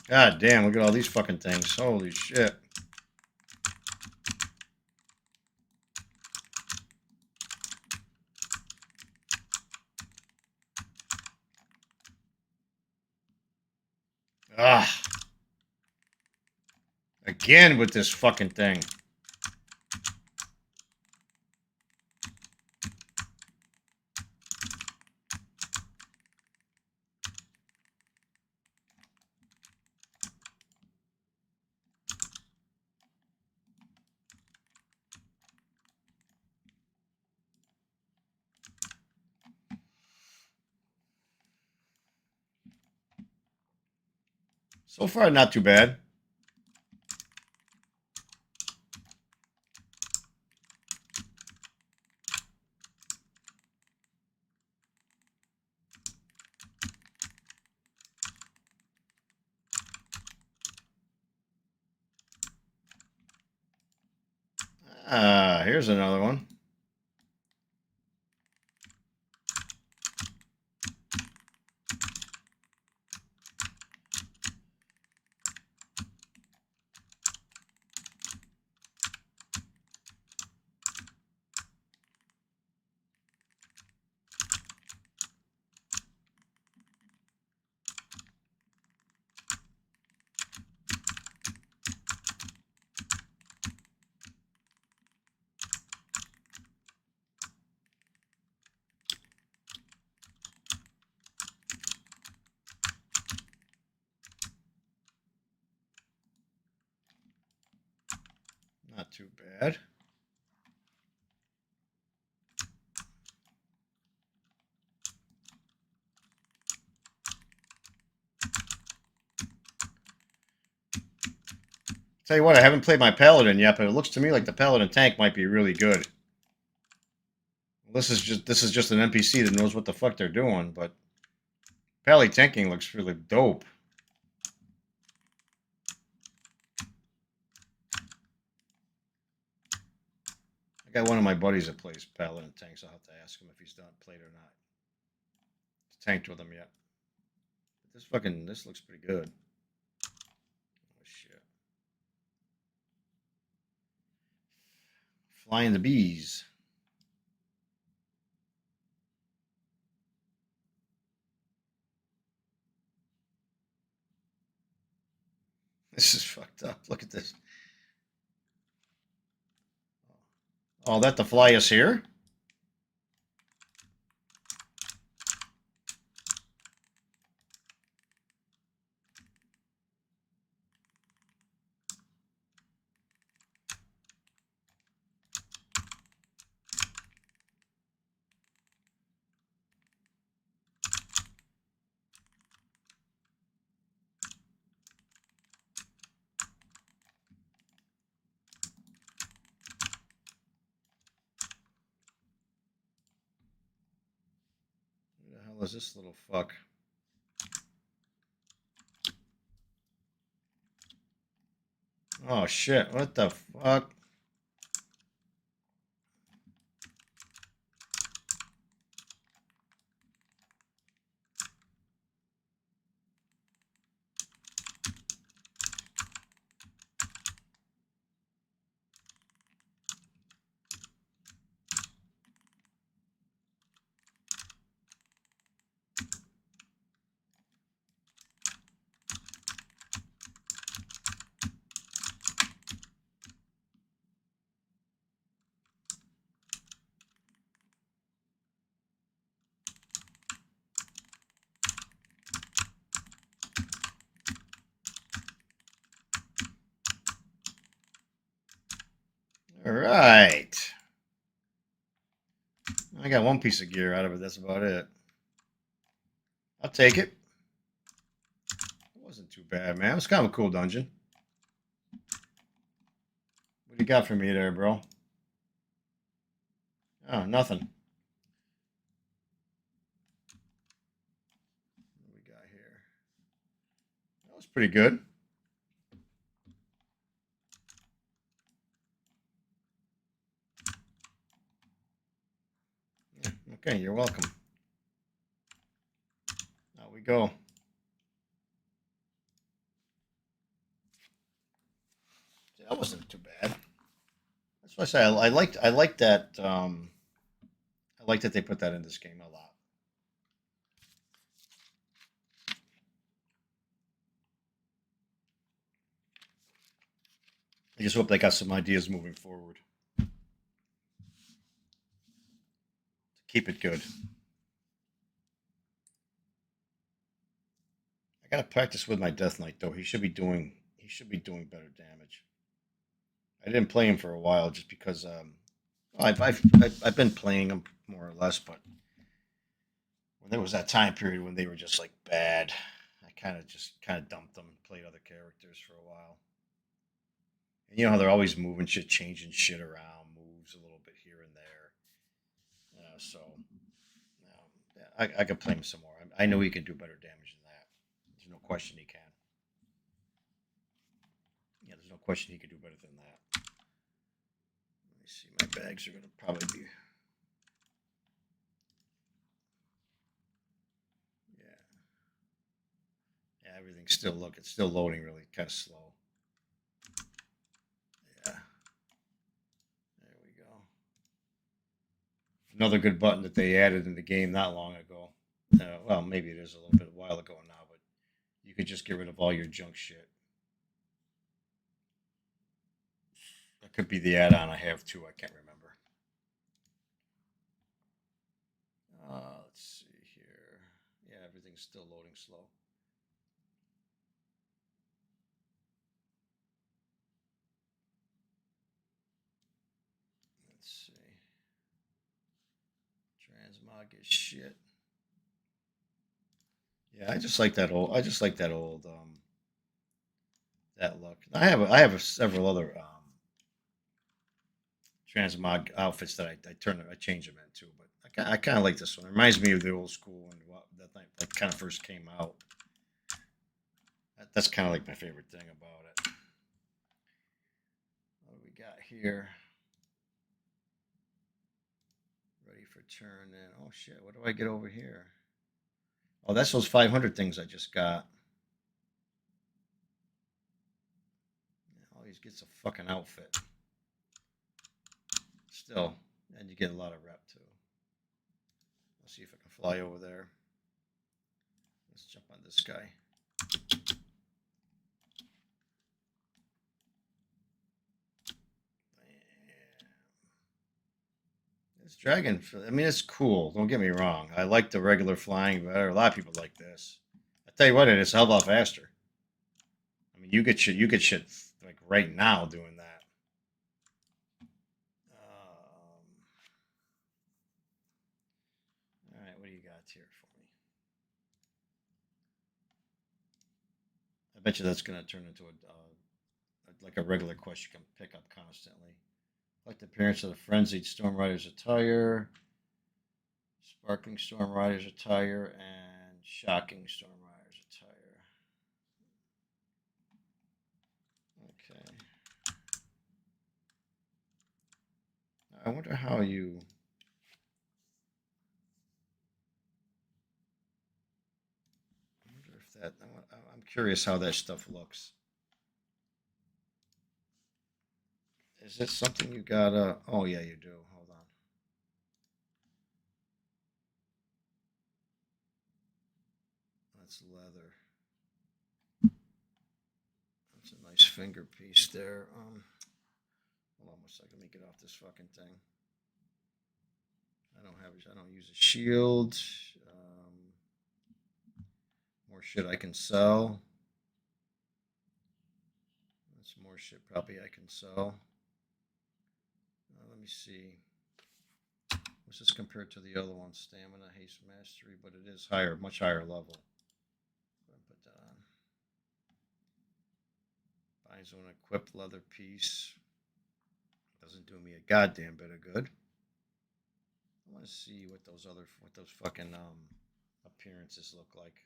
God damn, look at all these fucking things. Holy shit. Ah. Again with this fucking thing. So far, not too bad. Here's another one. Not too bad. Tell you what, I haven't played my Paladin yet, but it looks to me like the Paladin tank might be really good. This is just an NPC that knows what the fuck they're doing, but Pally tanking looks really dope. I got one of my buddies that plays Paladin tanks. I'll have to ask him if he's done played or not. Tanked with him yet. This looks pretty good. Oh shit. Flying the bees. This is fucked up. Look at this. Oh, that to fly us here? Who the hell is this little fuck? Oh shit, what the fuck? All right. I got one piece of gear out of it. That's about it. I'll take it. It wasn't too bad, man. It was kind of a cool dungeon. What do you got for me there, bro? Oh, nothing. What do we got here? That was pretty good. Yeah, okay, you're welcome. Out we go. That wasn't too bad. That's what I say. I liked that. I like that they put that in this game a lot. I just hope they got some ideas moving forward to keep it good. I gotta practice with my Death Knight though. He should be doing better damage. I didn't play him for a while just because I've been playing him more or less, but when there was that time period when they were just like bad, I kind of dumped them, played other characters for a while. And you know how they're always moving shit, changing shit around, moves a little bit here and there. So yeah, I could play him some more. I know he can do better damage than that. There's no question he can. Yeah, there's no question he could do better than that. Let me see. My bags are gonna probably be. Yeah, yeah. Everything's still It's still loading really kind of slow. Yeah. There we go. Another good button that they added in the game not long ago. Well, maybe it is a little bit a while ago now, but you could just get rid of all your junk shit. That could be the add-on I have too. I can't remember. Let's see here. Yeah, everything's still loading slow. Let's see. Transmog is shit. Yeah, I just like that old. I just like that old. That look. I have several other transmog outfits that I change them into, but I kind of like this one. It reminds me of the old school and what that kind of first came out. That's kind of like my favorite thing about it. What do we got here? Ready for turn in. Oh shit! What do I get over here? Oh, that's those 500 things I just got. Always gets a fucking outfit. Still, and you get a lot of rep too. Let's see if I can fly over there. Let's jump on this guy. This dragon, I mean, it's cool. Don't get me wrong. I like the regular flying better. A lot of people like this. I tell you what, it is a hell of a lot faster. I mean, you get shit like right now doing that. All right, what do you got here for me? I bet you that's going to turn into like a regular quest you can pick up constantly. Like the appearance of the frenzied Storm Rider's attire, sparkling Storm Rider's attire, and shocking Storm Rider's attire. Okay. I wonder how you. I wonder if that. I'm curious how that stuff looks. Is it something you gotta? Oh yeah, you do. Hold on. That's leather. That's a nice finger piece there. Hold on a second. Let me get off this fucking thing. I don't use a shield. More shit I can sell. That's more shit probably I can sell. Let me see. What's this compared to the other one? Stamina, haste, mastery, but it is higher, much higher level. Go ahead and put that on. Binds on equipped leather piece. Doesn't do me a goddamn bit of good. I want to see what those fucking appearances look like.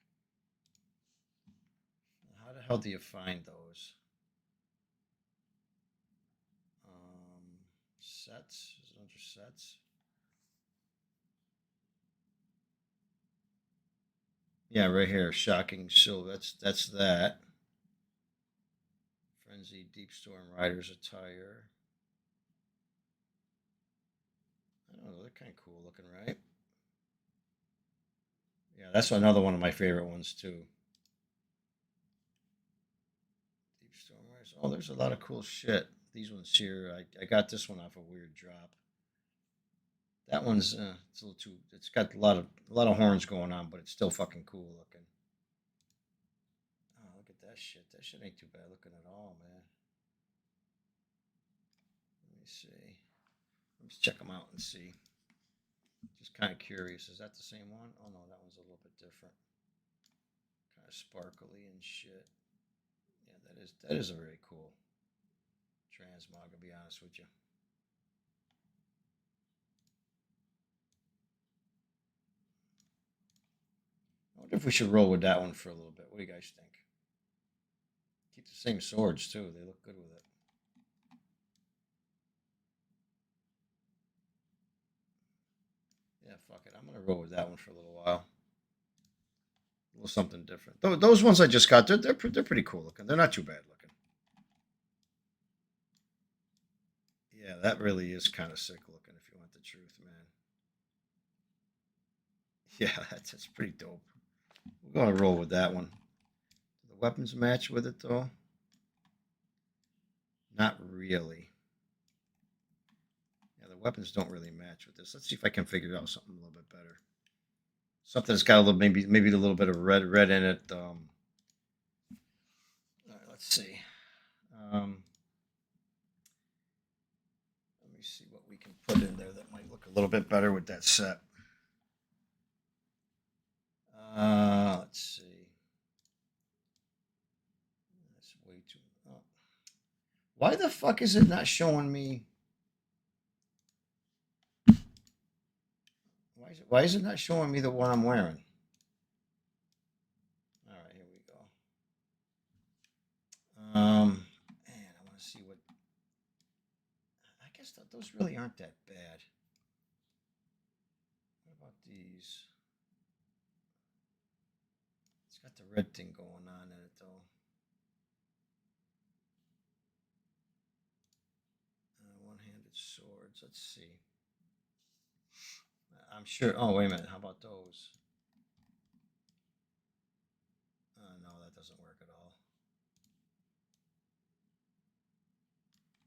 How the hell do you find those? Sets? Is it under sets? Yeah, right here. Shocking Silver. That's that. Frenzy Deep Storm Rider's attire. I don't know. They're kind of cool looking, right? Yeah, that's another one of my favorite ones too. Deep Storm Riders. Oh, there's a lot of cool shit. These ones here. I got this one off a weird drop. That one's it's a little too. It's got a lot of horns going on, but it's still fucking cool looking. Oh, look at that shit. That shit ain't too bad looking at all, man. Let me see. Let's check them out and see. Just kind of curious. Is that the same one? Oh no, that one's a little bit different. Kind of sparkly and shit. Yeah, that is a very cool transmog. I'll be honest with you. I wonder if we should roll with that one for a little bit. What do you guys think? Keep the same swords too. They look good with it. Yeah, fuck it. I'm gonna roll with that one for a little while. A little something different. Those ones I just got, they're pretty cool looking. They're not too bad looking. Yeah, that really is kind of sick looking. If you want the truth, man. Yeah, that's pretty dope. We're gonna roll with that one. Do the weapons match with it though? Not really. Yeah, the weapons don't really match with this. Let's see if I can figure out something a little bit better. Something that's got a little maybe a little bit of red in it. All right, let's see. Let me see what we can put in there that might look a little bit better with that set. Let's see. That's way too. Oh. Why the fuck is it not showing me? Why is it not showing me the one I'm wearing? All right, here we go. Man, I want to see what. I guess those really aren't that bad. What about these? It's got the red thing going on in it though. One-handed swords. Let's see. I'm sure. Oh, wait a minute. How about those? No, that doesn't work at all.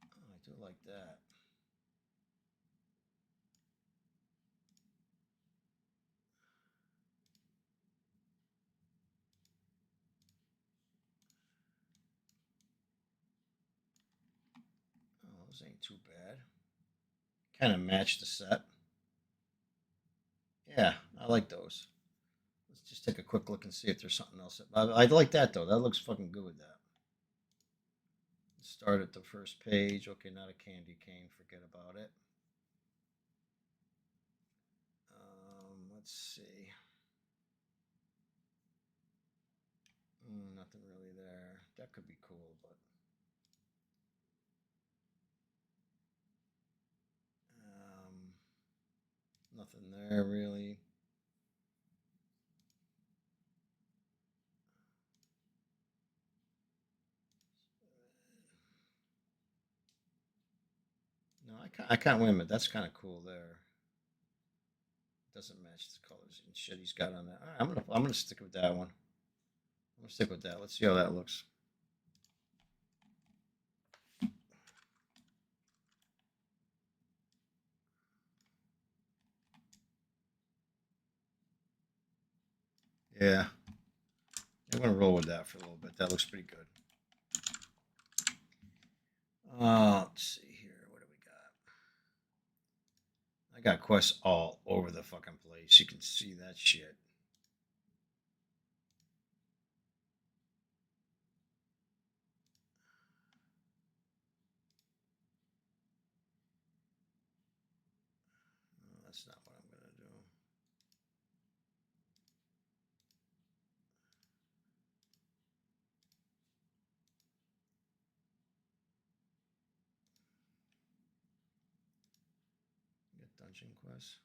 Oh, I do like that. Oh, those ain't too bad. Kind of match the set. Yeah, I like those. Let's just take a quick look and see if there's something else. I like that though. That looks fucking good with that. Start at the first page. Okay, not a candy cane. Forget about it. Let's see. Nothing really there. That could be cool, but nothing there really. No, I can't wait a minute. That's kind of cool there. Doesn't match the colors and shit he's got on that. All right, I'm gonna stick with that one. I'm gonna stick with that. Let's see how that looks. Yeah, I'm gonna roll with that for a little bit. That looks pretty good. Let's see here. What do we got? got quests all over the fucking place. You can see that shit. Oh, that's not what I'm gonna do. Get dungeon quests.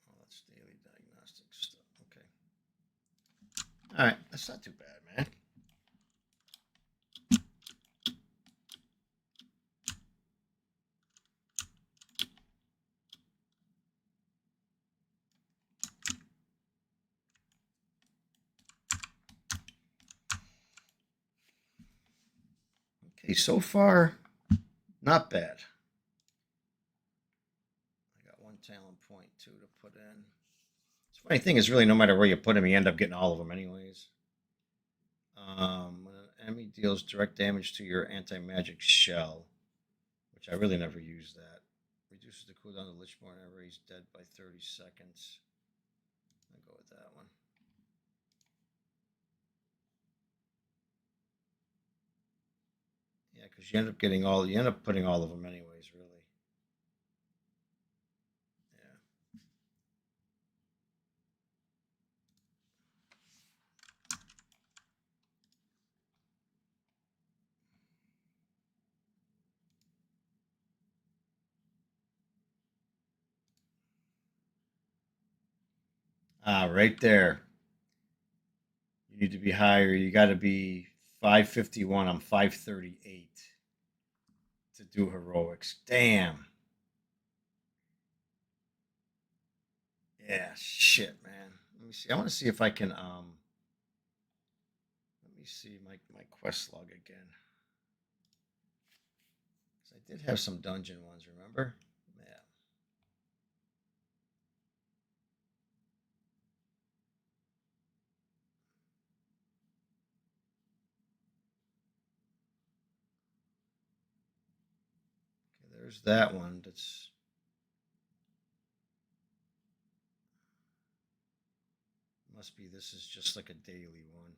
Oh, that's daily diagnostic stuff. Okay. All right, that's not too bad, man. Okay, so far, not bad. I got one talent point too to put in. The funny thing is, really, no matter where you put them, you end up getting all of them anyways. When an enemy deals direct damage to your anti-magic shell, which I really never use that, reduces the cooldown of Lichborn whenever he's dead by 30 seconds. I'll go with that one. Yeah, because you end up getting all, you end up putting all of them anyways, really. Yeah. Ah, right there. You need to be higher. You got to be 551. I'm 538 to do heroics. Damn. Yeah, shit, man. Let me see. I want to see if I can let me see my quest log again. 'Cause I did have some dungeon ones, remember? Yeah. Okay, there's that one. That's must be this is just like a daily one.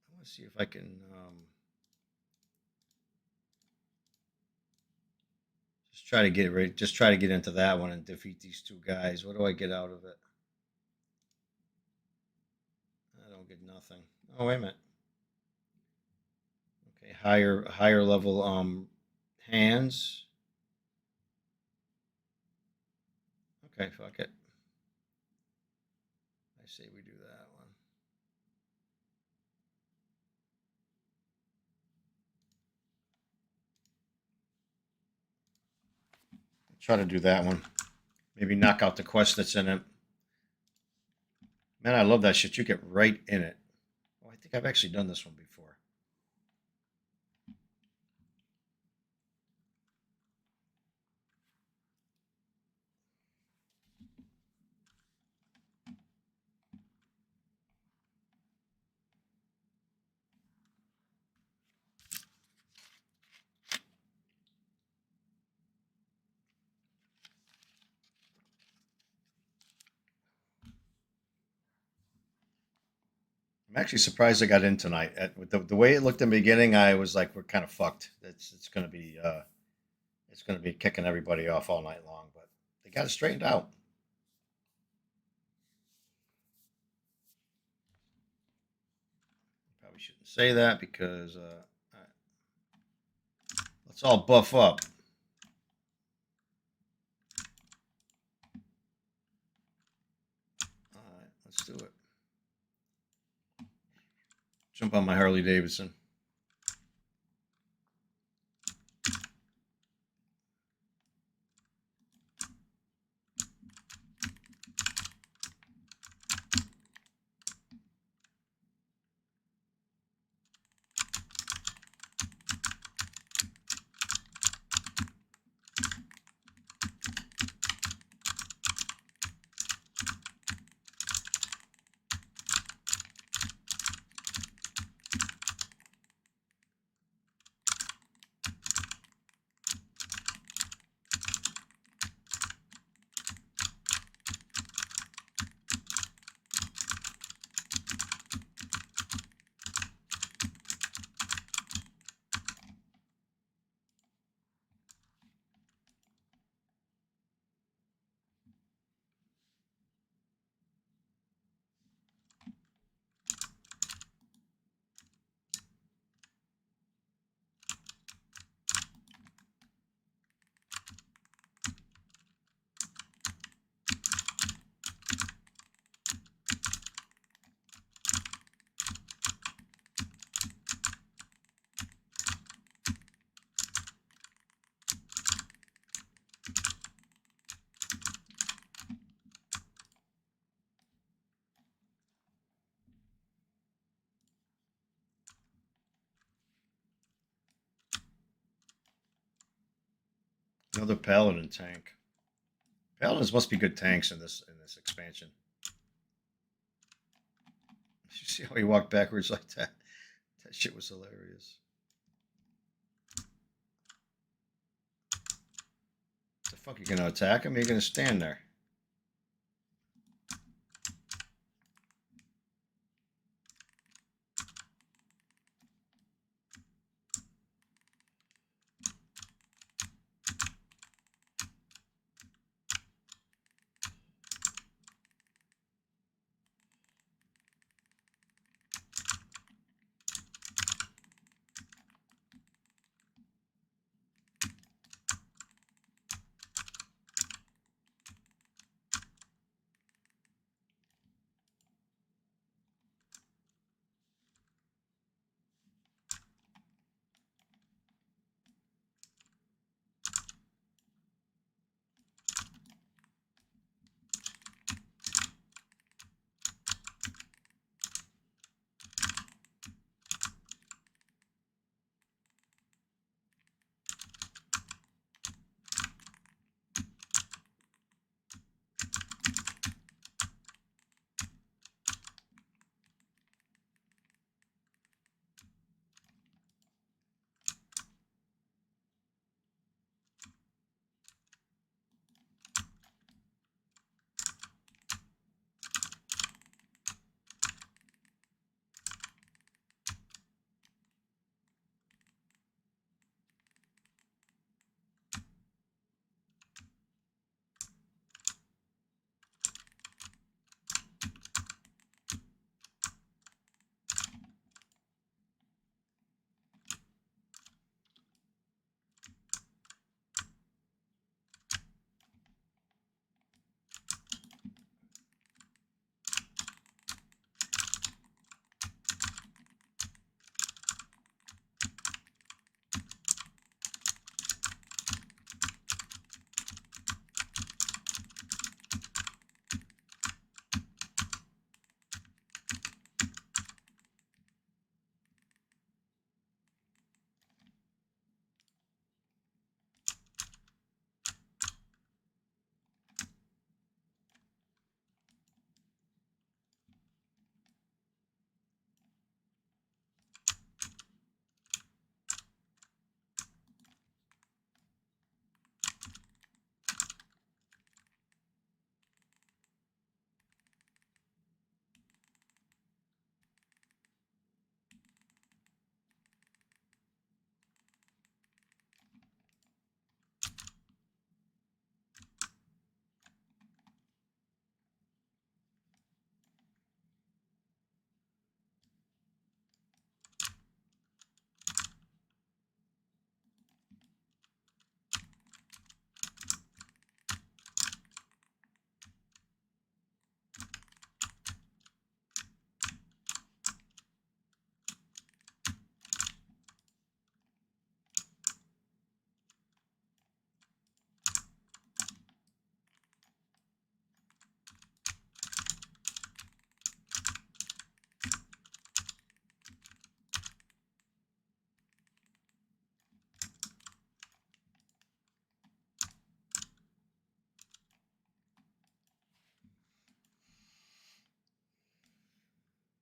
I want to see if I can just try to get ready. Just try to get into that one and defeat these two guys. What do I get out of it? I don't get nothing. Oh, wait a minute. Okay, higher level hands. Okay, fuck it. I say we do that one. Try to do that one. Maybe knock out the quest that's in it. Man, I love that shit. You get right in it. Oh, I think I've actually done this one before. I'm actually surprised I got in tonight. With the way it looked in the beginning, I was like, we're kind of fucked. It's gonna be kicking everybody off all night long. But they got it straightened out. Probably shouldn't say that because all right, let's all buff up. All right, let's do it. Jump on my Harley Davidson. Another paladin tank. Paladins must be good tanks in this expansion. You see how he walked backwards like that? That shit was hilarious. The fuck, you gonna attack him? Or you gonna stand there?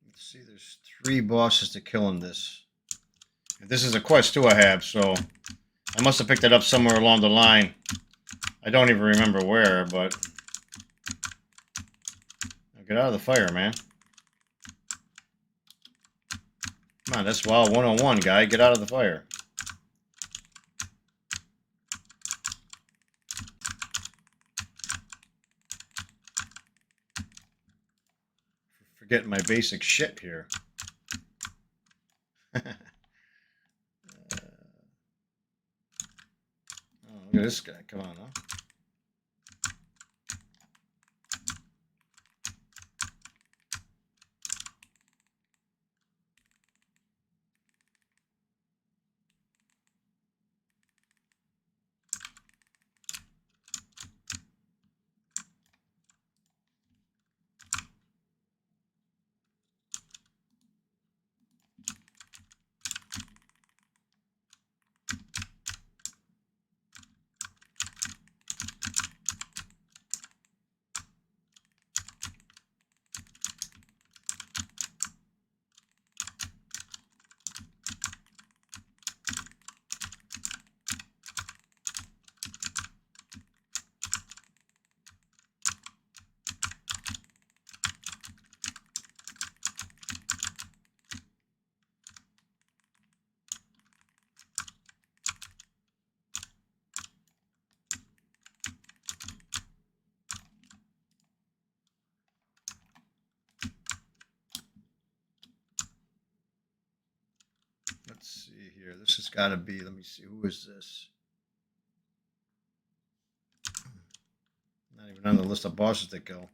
Let's see, there's 3 bosses to kill in this. This is a quest too I have, so I must have picked it up somewhere along the line. I don't even remember where, but get out of the fire, man. Come on, that's WoW 101, guy. Get out of the fire. Forgetting my basic shit here. Oh, look at this guy. Come on, huh? see here. This has got to be. Let me see. Who is this? Not even on the list of bosses that go.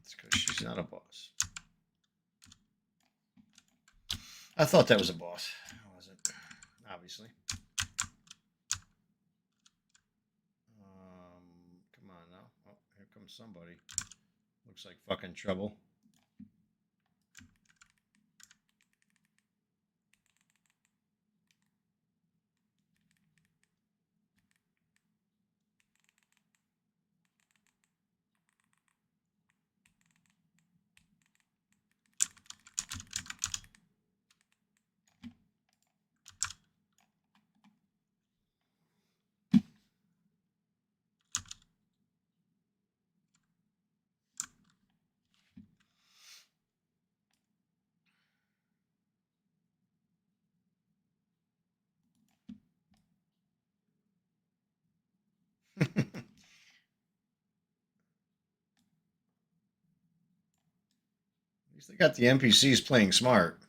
It's because she's not a boss. I thought that was a boss. It wasn't, obviously. Come on now. Oh, here comes somebody. Looks like fucking trouble. At least they got the NPCs playing smart.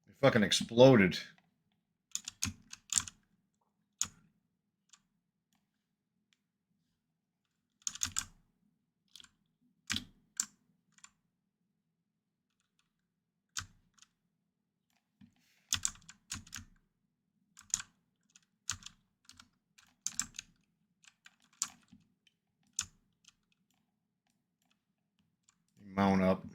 They fucking exploded. Mount up.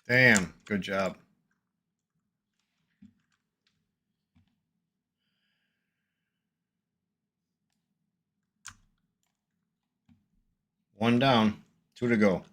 Damn, good job. One down, two to go.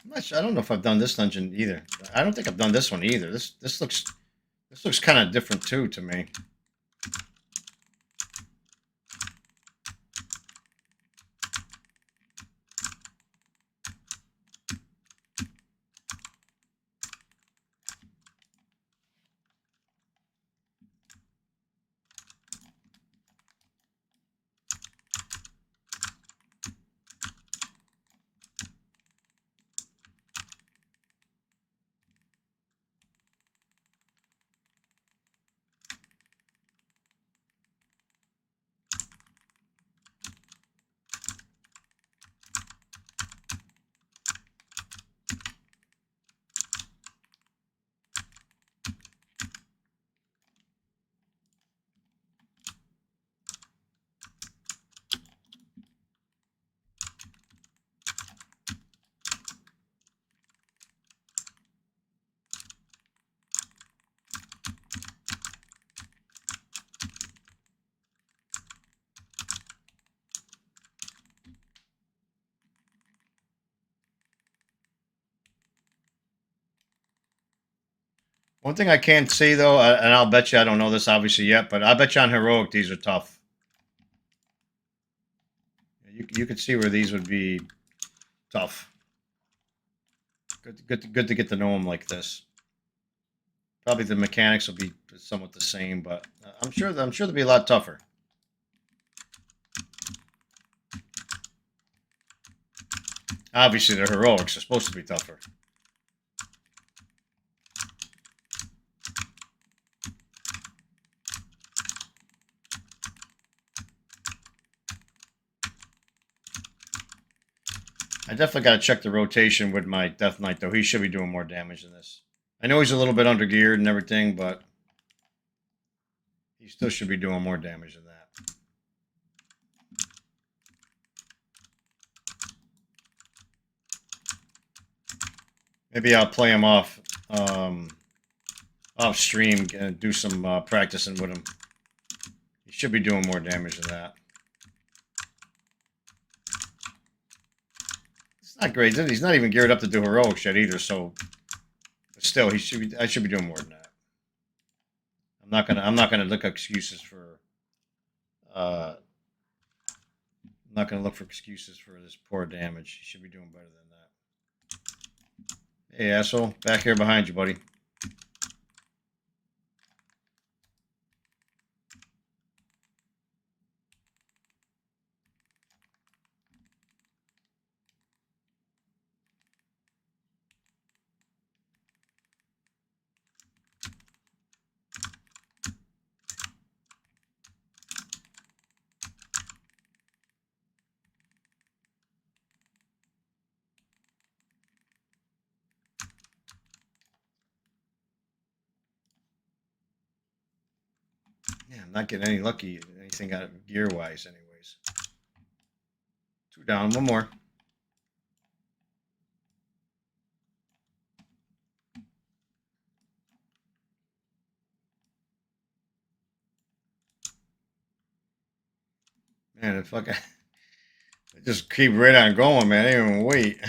I'm not sure, I don't know if I've done this dungeon either. I don't think I've done this one either. This looks kind of different too to me. One thing I can't say though, and I'll bet you I don't know this obviously yet, but I bet you on heroic these are tough. You could see where these would be tough. Good to get to know them like this. Probably the mechanics will be somewhat the same, but I'm sure they'll be a lot tougher. Obviously, the heroics are supposed to be tougher. I definitely got to check the rotation with my Death Knight, though. He should be doing more damage than this. I know he's a little bit under geared and everything, but he still should be doing more damage than that. Maybe I'll play him off stream and do some practicing with him. He should be doing more damage than that. It's not great. He's not even geared up to do heroics yet either. So, but still, he should be. I should be doing more than that. I'm not gonna look excuses for. I'm not gonna look for excuses for this poor damage. He should be doing better than that. Hey, asshole! Back here behind you, buddy. Yeah, I'm not getting anything out of gear wise, anyways. 2 down, 1 more. Man, it fucking just keep right on going, man. I didn't even wait.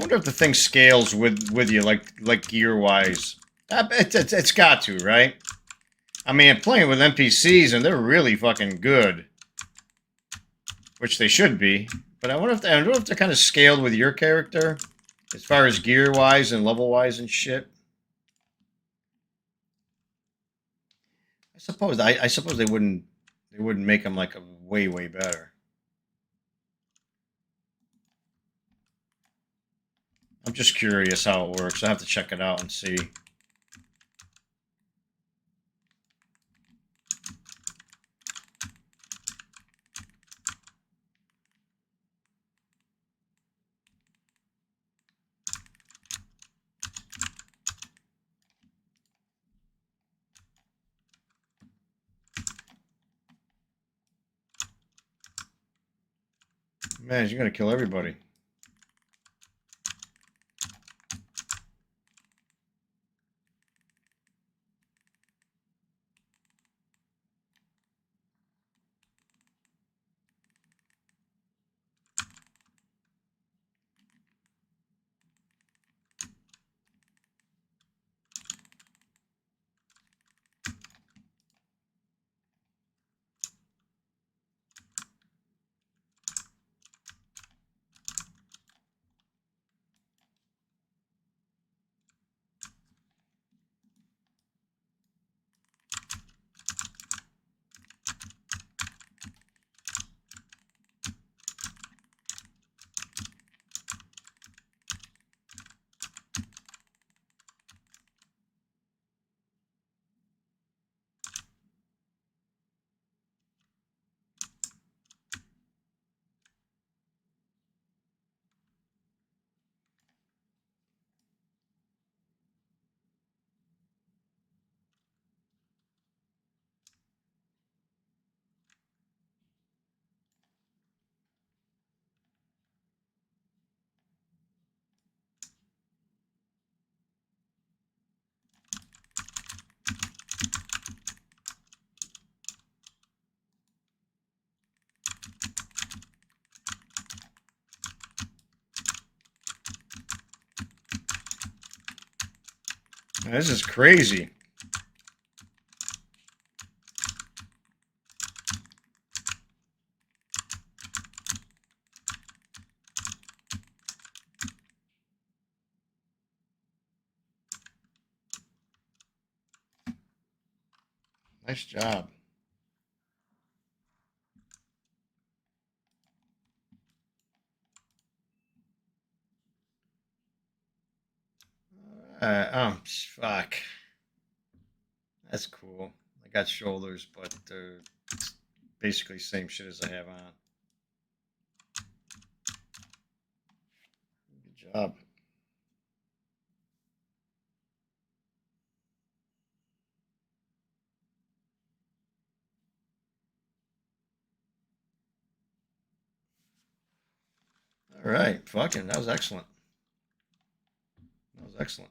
wonder if the thing scales with you, like gear wise. It's got to, right? I mean, I'm playing with NPCs and they're really fucking good, which they should be. But I wonder if they're kind of scaled with your character, as far as gear wise and level wise and shit. I suppose they wouldn't make them like a way better. I'm just curious how it works. I have to check it out and see. Man, you're gonna kill everybody. This is crazy. Nice job. Fuck. That's cool. I got shoulders, but they're basically same shit as I have on. Good job. All right, fucking, that was excellent. That was excellent.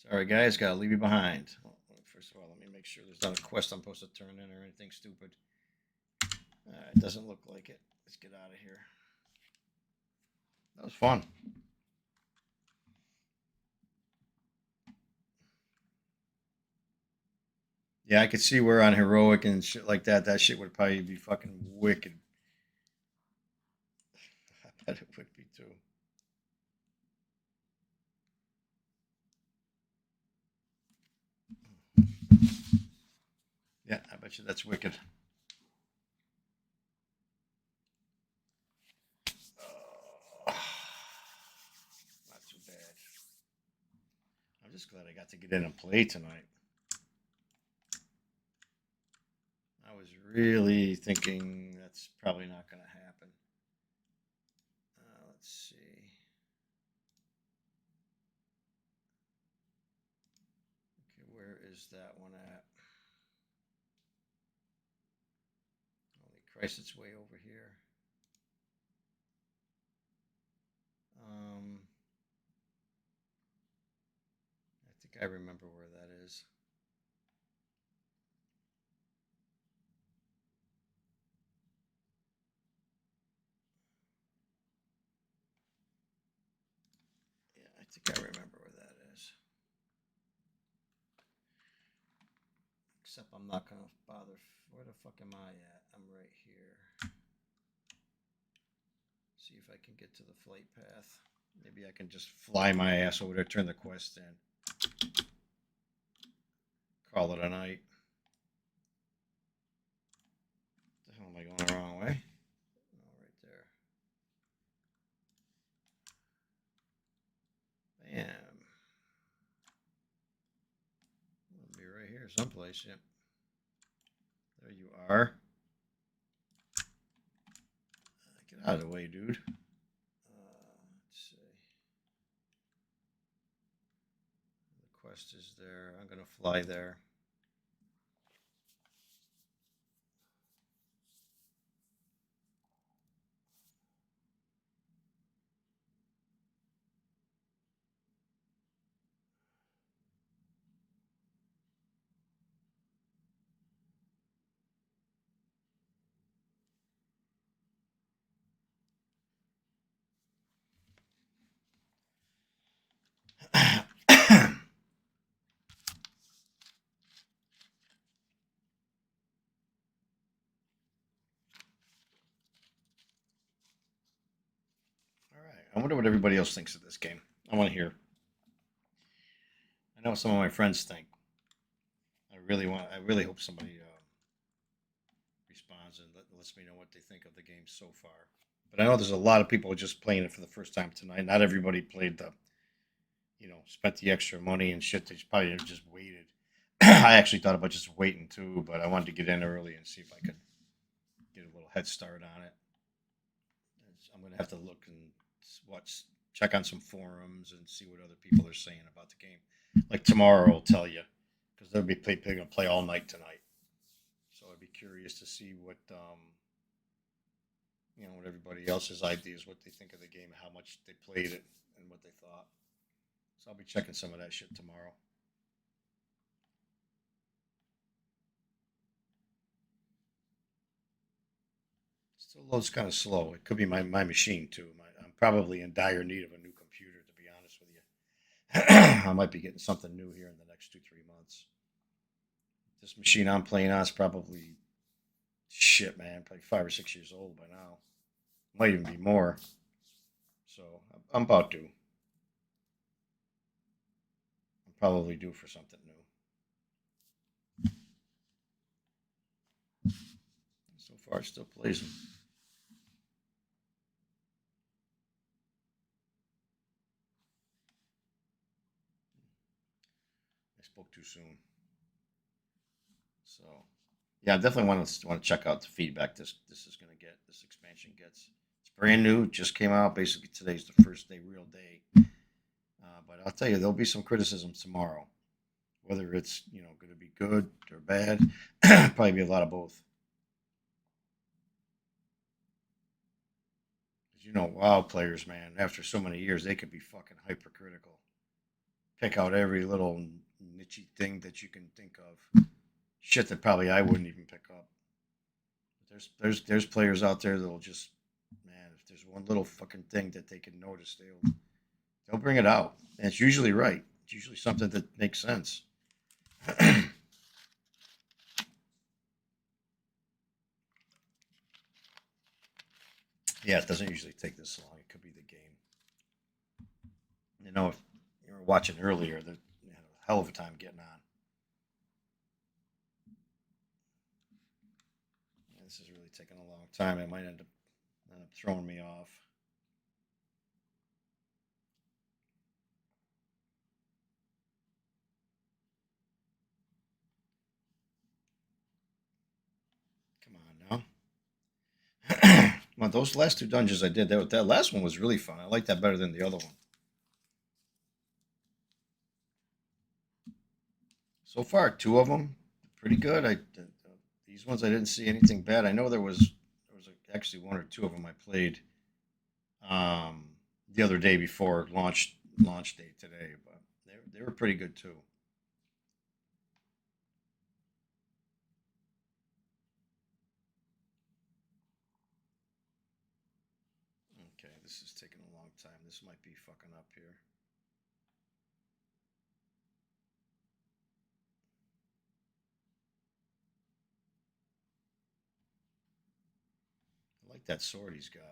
Sorry, guys, gotta leave you behind. Well, first of all, let me make sure there's not a quest I'm supposed to turn in or anything stupid. It doesn't look like it. Let's get out of here. That was fun. Yeah, I could see where on heroic and shit like that, that shit would probably be fucking wicked. I bet it would be too. Yeah, I bet you that's wicked. Not too bad. I'm just glad I got to get in and play tonight. I was really thinking that's probably not going to happen. Let's see. Okay, where is that one at? Holy Christ, it's way over here. I think I remember where that is. think I remember where that is. Except I'm not going to bother. Where the fuck am I at? I'm right here. See if I can get to the flight path. Maybe I can just fly my ass over there, turn the quest in. Call it a night. What the hell am I going the wrong way? Oh, right there. Bam. It'll be right here someplace, yep. There you are. Get out of the way, dude. Let's see. The quest is there. I'm going to fly there. I wonder what everybody else thinks of this game. I want to hear. I know what some of my friends think. I really hope somebody responds and lets me know what they think of the game so far. But I know there's a lot of people just playing it for the first time tonight. Not everybody played spent the extra money and shit. They probably just waited. I actually thought about just waiting too, but I wanted to get in early and see if I could get a little head start on it. I'm going to have to look and check on some forums and see what other people are saying about the game. Like tomorrow will tell you, because they're going to play all night tonight. So I'd be curious to see what what everybody else's ideas, what they think of the game, how much they played it, and what they thought. So I'll be checking some of that shit tomorrow. Still loads kind of slow. It could be my machine too. I'm probably in dire need of a new computer, to be honest with you. I might be getting something new here in the next 2-3 months. This machine I'm playing on is probably shit, man. Probably 5 or 6 years old by now. Might even be more. So I'm about due. I'm probably due for something new. So far, it still plays them. I spoke too soon. So yeah, I definitely want to check out the feedback this is going to get. This expansion gets. It's brand new. Just came out. Basically, today's the first day, real day. But I'll tell you, there'll be some criticism tomorrow. Whether it's going to be good or bad, probably be a lot of both. WoW players, man, after so many years, they could be fucking hypercritical. Pick out every little niche thing that you can think of. Shit that probably I wouldn't even pick up. There's players out there that'll just, man, if there's one little fucking thing that they can notice, they'll bring it out, and it's usually right. It's usually something that makes sense. Yeah, it doesn't usually take this long. It could be the game. If you were watching earlier, they had a hell of a time getting on. This is really taking a long time. It might end up throwing me off. Come on now. Well, those last two dungeons I did, that last one was really fun. I like that better than the other one. So far, two of them pretty good. These ones I didn't see anything bad. I know there was actually one or two of them I played um, the other day before launch date today, but they were pretty good too. Okay, this is taking a long time. This might be fucking up here. like that sword he's got.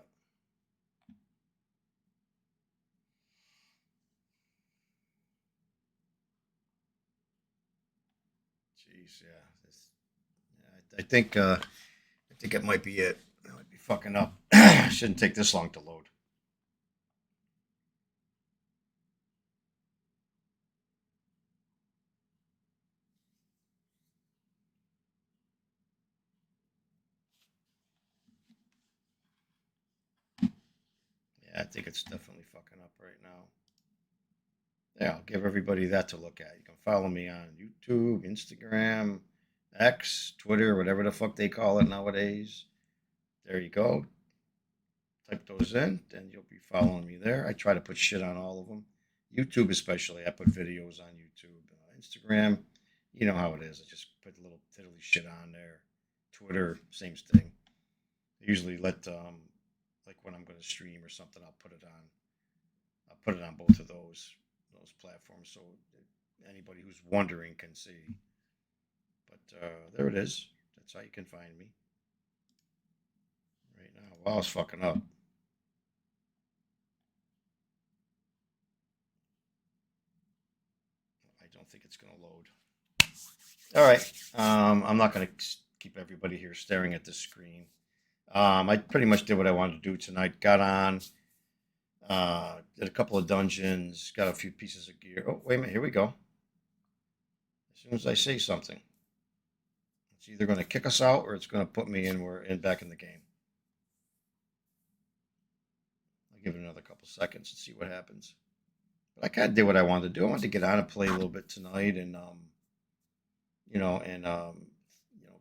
Jeez, yeah. I think it might be it. I might be fucking up. Shouldn't take this long to load. Yeah, I think it's definitely fucking up right now. Yeah, I'll give everybody that to look at. You can follow me on YouTube, Instagram, X, Twitter, whatever the fuck they call it nowadays. There you go. Type those in, and you'll be following me there. I try to put shit on all of them. YouTube, especially, I put videos on YouTube. Instagram, you know how it is. I just put a little tiddly shit on there. Twitter, same thing. I usually let, like when I'm going to stream or something, I'll put it on. I'll put it on both of those platforms, so anybody who's wondering can see. But there it is. That's how you can find me right now. Wow, it's fucking up. I don't think it's going to load. All right. I'm not going to keep everybody here staring at the screen. I pretty much did what I wanted to do tonight. Got on, did a couple of dungeons, got a few pieces of gear. Oh, wait a minute. Here we go. As soon as I say something, it's either going to kick us out or it's going to put me in. We're in back in the game. I'll give it another couple seconds and see what happens. But I kind of did what I wanted to do. I wanted to get on and play a little bit tonight, and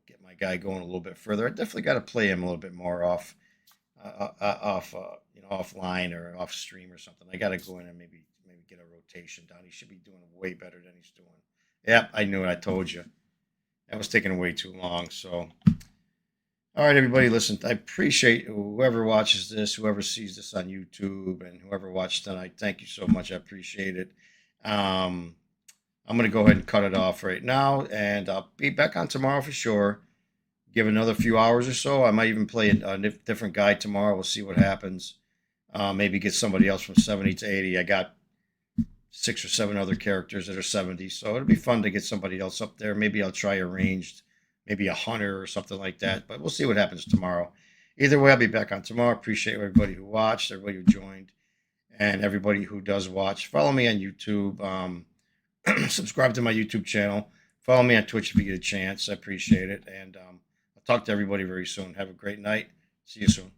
get my guy going a little bit further. I definitely got to play him a little bit more offline or off stream or something. I got to go in and maybe get a rotation down. He should be doing way better than he's doing. Yep, I knew it. I told you. That was taking way too long. So, all right, everybody, listen. I appreciate whoever watches this, whoever sees this on YouTube, and whoever watched tonight. Thank you so much. I appreciate it. Um, I'm going to go ahead and cut it off right now, and I'll be back on tomorrow for sure. Give another few hours or so. I might even play a different guy tomorrow. We'll see what happens. Maybe get somebody else from 70 to 80. I got 6 or 7 other characters that are 70, so it'll be fun to get somebody else up there. Maybe I'll try a ranged, maybe a hunter or something like that, but we'll see what happens tomorrow. Either way, I'll be back on tomorrow. Appreciate everybody who watched, everybody who joined, and everybody who does watch. Follow me on YouTube. Subscribe to my YouTube channel. Follow me on Twitch if you get a chance. I appreciate it. And I'll talk to everybody very soon. Have a great night. See you soon.